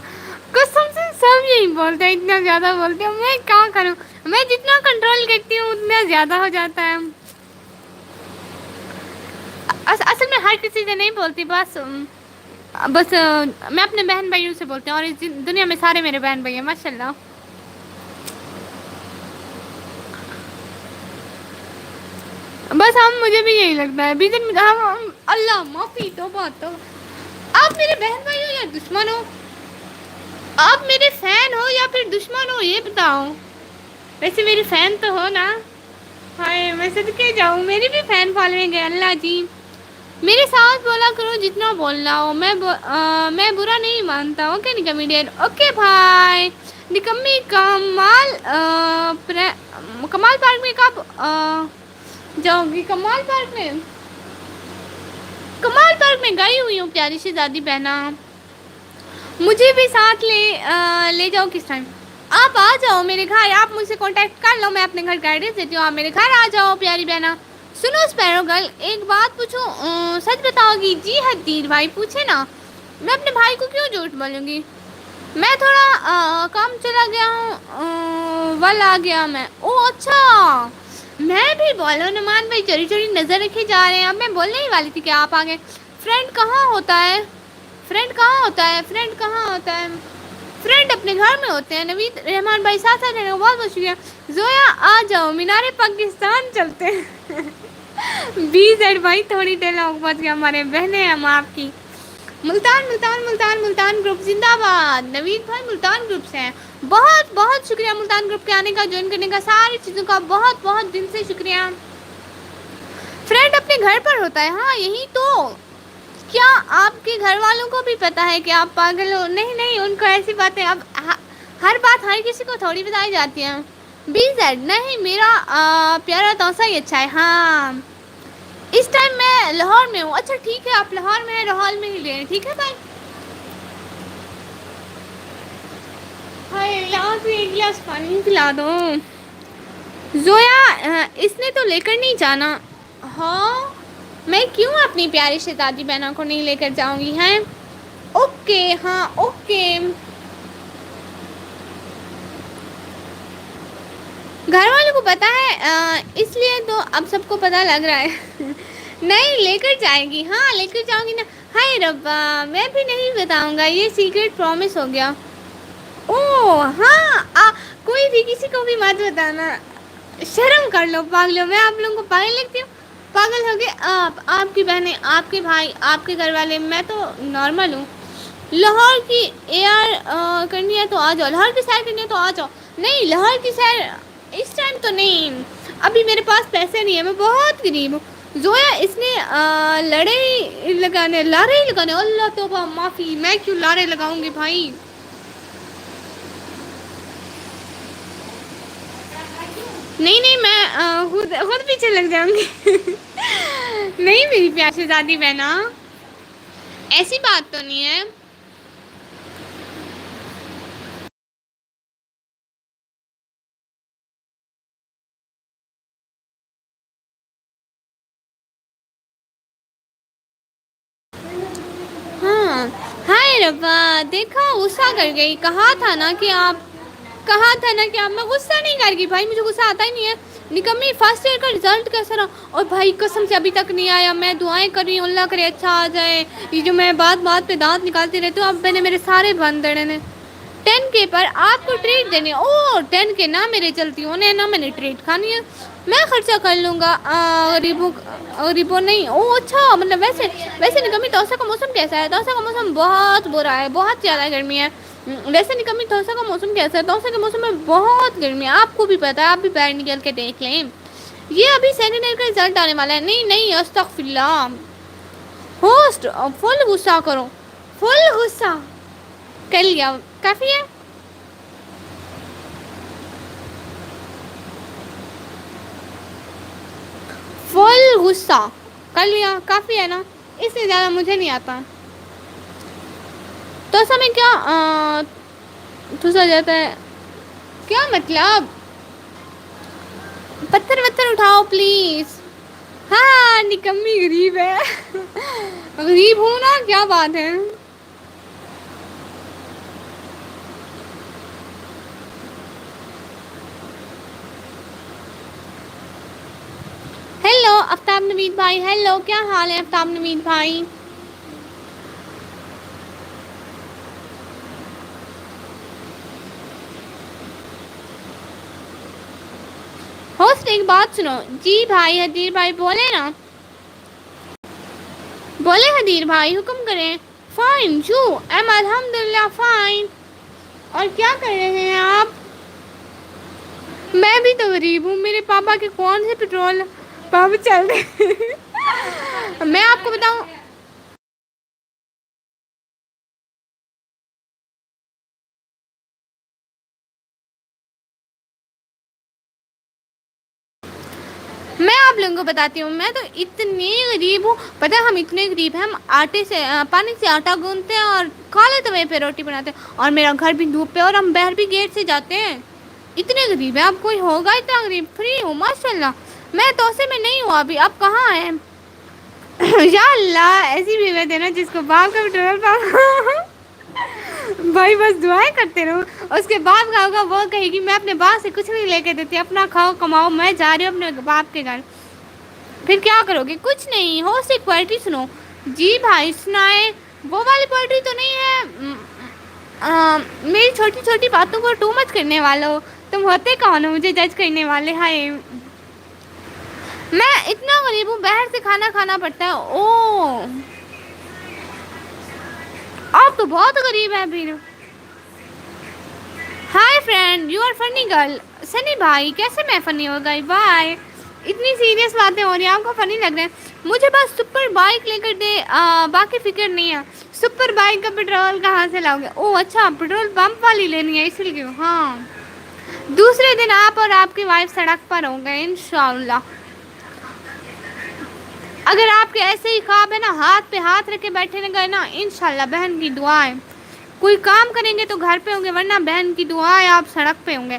قسم سے سب یہی بولتے ہیں، اتنا زیادہ بولتے ہیں. میں کیا کروں، میں جتنا کنٹرول کرتی ہوں اتنا زیادہ ہو جاتا ہے. اصل میں ہر کسی سے نہیں بولتی، بس میں اپنے بہن بھائیوں سے بولتی ہوں، اور اس دنیا میں سارے میرے بہن بھائی ہیں ماشاء اللہ. بس مجھے بھی یہی لگتا ہے. بیزن اللہ معافی توبہ توبہ. آپ میرے بہن بھائی ہو یا دشمن ہو؟ آپ میرے فین ہو یا پھر دشمن ہو یہ بتاؤ. ویسے میری فین تو ہو نا. ہائے میں صدقے جاؤں، میری بھی فین فالوئنگ ہے. اللہ جی میرے ساتھ بولا کرو جتنا بولنا ہو. میں برا نہیں مانتا. اوکے نکمیڈین. اوکے بھائی. نکمی کمال پارک میں کب جاؤں گی؟ کمال پارک میں، کمال پارک میں گئی ہوئی ہوں پیاری شہزادی بہنا. مجھے بھی ساتھ لے جاؤ کس ٹائم. آپ آ جاؤ میرے گھر، آپ مجھ سے کانٹیکٹ کر لو، میں اپنے گھر کا ایڈریس دیتی ہوں، آپ میرے گھر آ جاؤ پیاری بہنا. سنو اسپیرو گرل، ایک بات پوچھوں، سچ بتاؤ گی؟ جی حدیر بھائی پوچھے نا. میں اپنے بھائی کو کیوں جھوٹ بولوں گی؟ میں تھوڑا کام چلا گیا ہوں، ول آ گیا میں. او اچھا، میں بھی بولو نمان بھائی چوری چوری نظر رکھے جا رہے ہیں. اب میں بولنے ہی والی تھی کہ آپ آگے. فرینڈ کہاں ہوتا ہے؟ فرینڈ کہاں ہوتا ہے؟ فرینڈ کہاں ہوتا ہے؟ فرینڈ اپنے گھر میں ہوتے ہیں. نوید رحمان بھائی ساتھ ساتھ رہنے کا بہت بہت شکریہ. زویا آ جاؤ، مینار پاکستان چلتے ہیں. 20 بھائی تھوڑی دیر لوگ بچ گئے، ہمارے بہنیں ہم آپ کی. ملتان ملتان ملتان ملتان گروپ زندہ باد. نوید بھائی ملتان گروپ سے ہیں. بہت بہت شکریہ ملتان گروپ کے آنے کا، جوائن کرنے کا، ساری چیزوں کا بہت بہت دل سے شکریہ. فرینڈ اپنے گھر پر ہوتا ہے. ہاں یہی تو. کیا آپ کے گھر والوں کو بھی پتا ہے کہ آپ پاگل ہو؟ نہیں نہیں، ان کو ایسی باتیں اب ہر بات ہر کسی کو تھوڑی بتائی جاتی ہیں. بی زیڈ نہیں، میرا پیارا توسا ہی اچھا ہے. ہاں اس ٹائم میں لاہور میں ہوں. اچھا ٹھیک ہے، آپ لاہور میں لاہور میں ہی لیں. ٹھیک ہے بھائی. ہائے لاس میں ایک گلاس پانی پلا دو. زویا اس نے تو لے کر نہیں جانا. ہاں میں کیوں اپنی پیاری شہزادی بہنوں کو نہیں لے کر جاؤں گی ہیں. اوکے ہاں اوکے. گھر والوں کو پتا ہے اس لیے تو اب سب کو پتا لگ رہا ہے. نہیں لے کر جائے گی. ہاں لے کر جاؤں گی نا. ہائے ربا میں بھی نہیں بتاؤں گا، یہ سیکریٹ پرومس ہو گیا. او ہاں کوئی بھی کسی کو بھی مت بتانا. شرم کر لو پاگلوں، میں آپ لوگوں کو پاگل لگتی ہوں؟ پاگل ہو گئے آپ کی بہنیں، آپ کے بھائی، آپ کے گھر والے. میں تو نارمل ہوں. لاہور کی ایئر کرنی ہے تو آ جاؤ. لاہور کی سیر کرنی ہے تو آ جاؤ. نہیں لاہور کی سیر اس ٹائم تو نہیں. ابھی میرے پاس پیسے نہیں ہیں، میں بہت غریب ہوں. زویا اس نے لارے لگانے. اللہ توبہ معافی، میں کیوں لارے لگاؤں گی بھائی. نہیں نہیں میں خود پیچھے لگ جاؤں گی. نہیں میری پیاری شہزادی بہنا، ایسی بات تو نہیں ہے. ہاں ہائے ربا دیکھا غصہ کر گئی. کہا تھا نا کہ اب میں غصہ نہیں کر گی بھائی، مجھے غصہ آتا ہی نہیں ہے. نکمی فرسٹ ایئر کا رزلٹ کیسا رہا؟ اور بھائی قسم سے ابھی تک نہیں آیا. میں دعائیں کر رہی ہوں اللہ کرے اچھا آ جائے. یہ جو میں بات پہ دانت نکالتی رہتی ہوں، اب میں نے میرے سارے بند دڑے نے. 10K پر آپ کو ٹریٹ دینے. او 10K نہ میرے چلتی ہوں نہ میں نے ٹریٹ کھانی ہے. میں خرچہ کر لوں گا. غریبوں نہیں. او اچھا مطلب ویسے نکمی توسا کا موسم کیسا ہے؟ توسا کا موسم بہت برا ہے، بہت زیادہ گرمی ہے. ویسے نکمی توسا کا موسم کیسا ہے؟ توسا کے موسم میں بہت گرمی ہے. آپ کو بھی پتا ہے، آپ بھی باہر نکل کے دیکھ لیں. یہ ابھی سیکنڈ ایئر کا رزلٹ آنے والا ہے. نہیں نہیں استغفر اللہ. ہوسٹ فل غصہ کرو، فل غصہ کر لیا کافی ہے. فل غصہ کر لیا کافی ہے نا. اس سے زیادہ مجھے نہیں آتا. تو سمے کیا ٹھوسا جاتا ہے؟ کیا مطلب؟ پتھر وتھر اٹھاؤ پلیز. ہاں نکمی غریب ہے. غریب ہوں نا، کیا بات ہے. ہیلو آفتاب نوید بھائی. ہیلو کیا حال ہے آفتاب نوید بھائی؟ ہوسٹ ایک بات سنو. جی بھائی حدیر بھائی بولے نا. بولے حدیر بھائی حکم کریں. فائن یو ایم الحمد للہ فائن. اور کیا کر رہے ہیں آپ؟ میں بھی تو غریب ہوں. میرے پاپا کے کون سے پیٹرول پمپ چل رہے ہیں. میں آپ کو بتاؤں، میں آپ لوگوں کو بتاتی ہوں. میں تو اتنی غریب ہوں. پتہ ہے ہم اتنے غریب ہیں، ہم آٹے سے پانی سے آٹا گوندتے ہیں اور کالے توے پہ روٹی بناتے ہیں. اور میرا گھر بھی دھوپ پہ، اور ہم باہر بھی گیٹ سے جاتے ہیں. اتنے غریب ہیں. اب کوئی ہوگا اتنا غریب؟ فری ہوں ماشاء اللہ. میں توسے میں نہیں ہوں ابھی. اب کہاں ہیں؟ یا اللہ ایسی بیوی دینا جس کو باپ کا پیٹرول پمپ. بھائی بس دعائیں کرتے رہو. اس کے باپ کا ہوگا وہ کہے گی میں اپنے باپ سے کچھ نہیں لے کے دیتی، اپنا کھاؤ کماؤ، میں جا رہی ہوں اپنے باپ کے گھر. پھر کیا کرو گے؟ کچھ نہیں. ہو صرف پوئٹری سنو. جی بھائی سنائے. وہ والی پوئٹری تو نہیں ہے. میری چھوٹی چھوٹی باتوں کو ٹو مچ کرنے والا ہو. تم ہوتے کون ہو مجھے جج کرنے والے؟ ہائے میں اتنا غریب ہوں، باہر سے کھانا کھانا پڑتا ہے. او آپ تو بہت غریب ہیں پھر. ہائی فرینڈ یو آر فنی گرل. سنی بھائی کیسے میں فنی ہو گئی؟ بائے. اتنی سیریس باتیں ہو رہی ہیں، آپ کو فنی لگ رہے ہیں؟ مجھے بس سپر بائک لے کر دے، باقی فکر نہیں ہے۔ سپر بائک کا پیٹرول کہاں سے لاؤ گے؟ او اچھا، پیٹرول پمپ والی لینی ہے اس لیے۔ ہاں، دوسرے دن آپ اور آپ کی وائف سڑک پر ہوں گے انشاءاللہ۔ اگر آپ کے ایسے ہی خواب ہے نا، ہاتھ پہ ہاتھ رکھ کے بیٹھے گئے نا، انشاءاللہ بہن کی دعائیں، کوئی کام کریں گے تو گھر پہ ہوں گے، ورنہ بہن کی دعائیں آپ سڑک پہ ہوں گے۔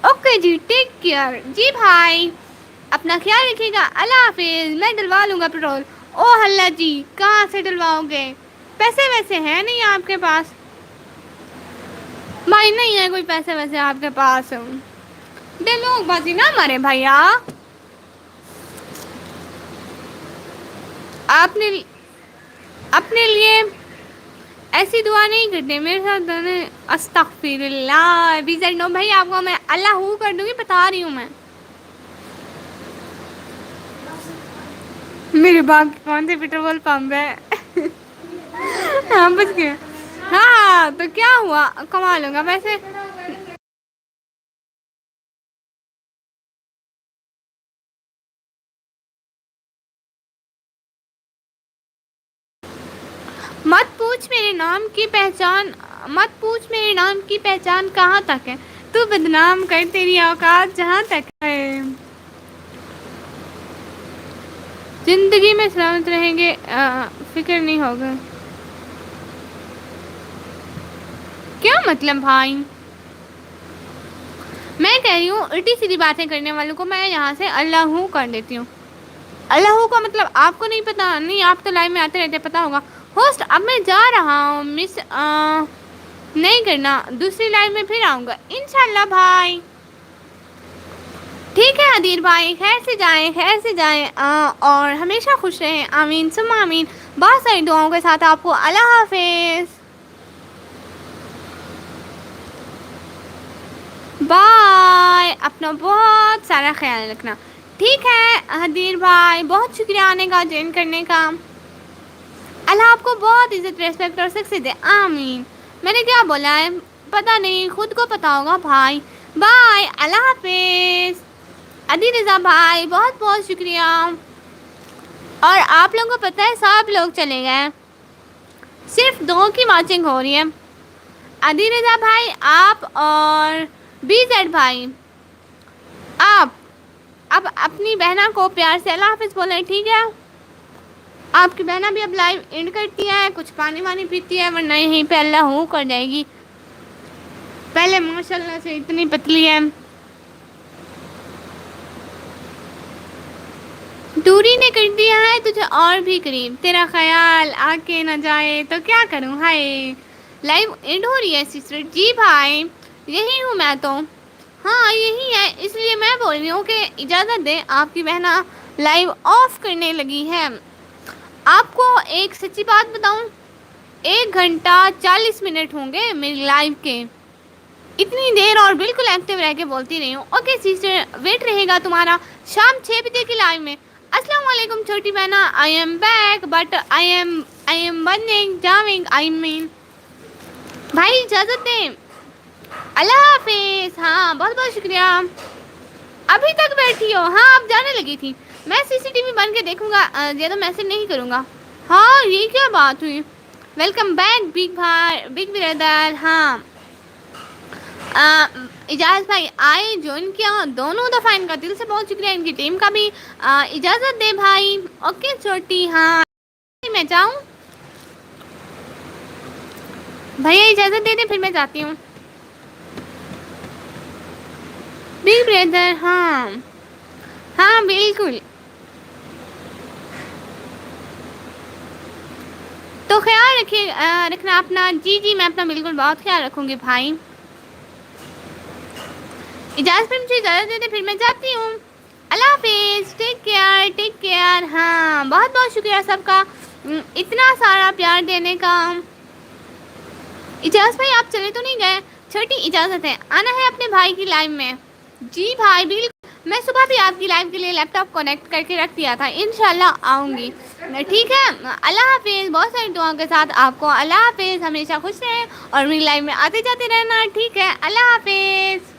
اوکے جی، ٹیک کیئر جی بھائی، اپنا خیال رکھیے گا، اللہ حافظ۔ میں ڈلوا لوں گا پیٹرول۔ او اللہ جی، کہاں سے ڈلواؤ گے؟ پیسے ویسے ہیں نہیں آپ کے پاس؟ بھائی نہیں ہے کوئی پیسے ویسے آپ کے پاس؟ دے لوگ بازی نہ مارے بھائیا، آپ نے اپنے لیے ایسی دعا نہیں کرتے میرے ساتھ۔ استغفر اللہ، نو بھائی، آپ کو میں اللہ ہو کر دوں گی، بتا رہی ہوں میں۔ میرے باپ کی کون سی پیٹرول پمپ ہے؟ ہاں بچ گیا۔ ہاں تو کیا ہوا، کما لوں گا ویسے۔ مت پوچھ میرے نام کی پہچان کہاں تک ہے، تو بدنام کر، تیری اوقات جہاں تک ہے۔ زندگی میں سلامت رہیں گے، فکر نہیں ہوگا۔ کیا مطلب بھائی؟ میں کہہ رہی ہوں الٹی سیدھی باتیں کرنے والوں کو میں یہاں سے اللہ کر دیتی ہوں۔ اللہ کا مطلب آپ کو نہیں پتا؟ نہیں، آپ تو لائف میں آتے رہتے، پتا ہوگا۔ ہوسٹ اب میں جا رہا ہوں، مس نہیں کرنا، دوسری لائف میں پھر آؤں گا انشاءاللہ بھائی۔ ٹھیک ہے عدیر بھائی، خیر سے جائیں، خیر سے جائیں، اور ہمیشہ خوش رہیں، آمین ثم آمین۔ بہت ساری دعاؤں کے ساتھ آپ کو اللہ حافظ، بائے، اپنا بہت سارا خیال رکھنا۔ ٹھیک ہے عدیر بھائی، بہت شکریہ آنے کا، جوائن کرنے کا۔ اللہ آپ کو بہت عزت، ریسپیکٹ اور سکسیس دے، آمین۔ میں نے کیا بولا ہے پتہ نہیں، خود کو پتا ہوگا بھائی۔ بائے، اللہ حافظ۔ عدی رضا بھائی بہت بہت شکریہ، اور آپ لوگوں کو پتہ ہے سب لوگ چلے گئے، صرف 2 کی واچنگ ہو رہی ہے، عدی رضا بھائی، آپ اور بی زیڈ بھائی۔ آپ اب اپنی بہنا کو پیار سے اللہ حافظ بولیں، ٹھیک ہے؟ آپ کی بہنا بھی اب لائیو اینڈ کرتی ہے، کچھ پانی وانی پیتی ہے، ورنہ یہیں پہ اللہ کر جائے گی۔ پہلے ماشاءاللہ سے اتنی پتلی ہے۔ دوری نے کر دیا ہے تجھے اور بھی قریب، تیرا خیال آ کے نہ جائے تو کیا کروں، ہائے۔ لائیو اینڈ ہو رہی ہے سسٹر جی بھائی، یہی ہوں میں تو، ہاں یہی ہے، اس لیے میں بول رہی ہوں کہ اجازت دیں، آپ کی بہنا لائیو آف کرنے لگی ہے۔ آپ کو ایک سچی بات بتاؤں، 1 گھنٹہ 40 منٹ ہوں گے میری لائیو کے، اتنی دیر اور بالکل ایکٹیو رہ کے بولتی رہی ہوں۔ اوکے سسٹر، ویٹ رہے گا تمہارا شام 6 بجے کی لائیو میں۔ السلام علیکم چھوٹی بہنا، I am back but I am بننگ جاونگ، آئی مین بھائی اجازت دیں، اللہ حافظ۔ ہاں بہت بہت شکریہ، ابھی تک بیٹھی ہو؟ ہاں اب جانے لگی تھی، میں سی سی ٹی وی بن کے دیکھوں گا، زیادہ میسج نہیں کروں گا۔ ہاں یہ کیا بات ہوئی؟ ویلکم بیک بگ بھائی، بگ بردر۔ ہاں اجازت بھائی آئے، جوائن کیا دونوں دفعہ، ان کا دل سے بہت شکریہ، ان کی ٹیم کا بھی۔ اجازت دے بھائی، اوکے چھوٹی، ہاں میں جاؤں؟ بھیا اجازت دے دیں، پھر میں جاتی ہوں۔ بگ بردر، ہاں ہاں بالکل، تو خیال رکھنا اپنا، جی جی میں اپنا بالکل بہت خیال رکھوں گی بھائی۔ اجازت پھر مجھے اجازت دے دیں، پھر میں جاتی ہوں، اللہ حافظ، ٹیک کیئر ٹیک کیئر۔ ہاں بہت بہت شکریہ سب کا، اتنا سارا پیار دینے کا۔ اجازت بھائی آپ چلے تو نہیں گئے؟ چھوٹی اجازت ہے، آنا ہے اپنے بھائی کی لائف میں، جی بھائی بالکل، میں صبح بھی آپ کی لائف کے لیے لیپ ٹاپ کنیکٹ کر کے رکھ دیا تھا، انشاءاللہ آؤں گی، ٹھیک ہے؟ اللہ حافظ، بہت ساری دعاؤں کے ساتھ آپ کو اللہ حافظ، ہمیشہ خوش رہیں اور میری لائف میں آتے جاتے رہنا، ٹھیک ہے؟ اللہ حافظ۔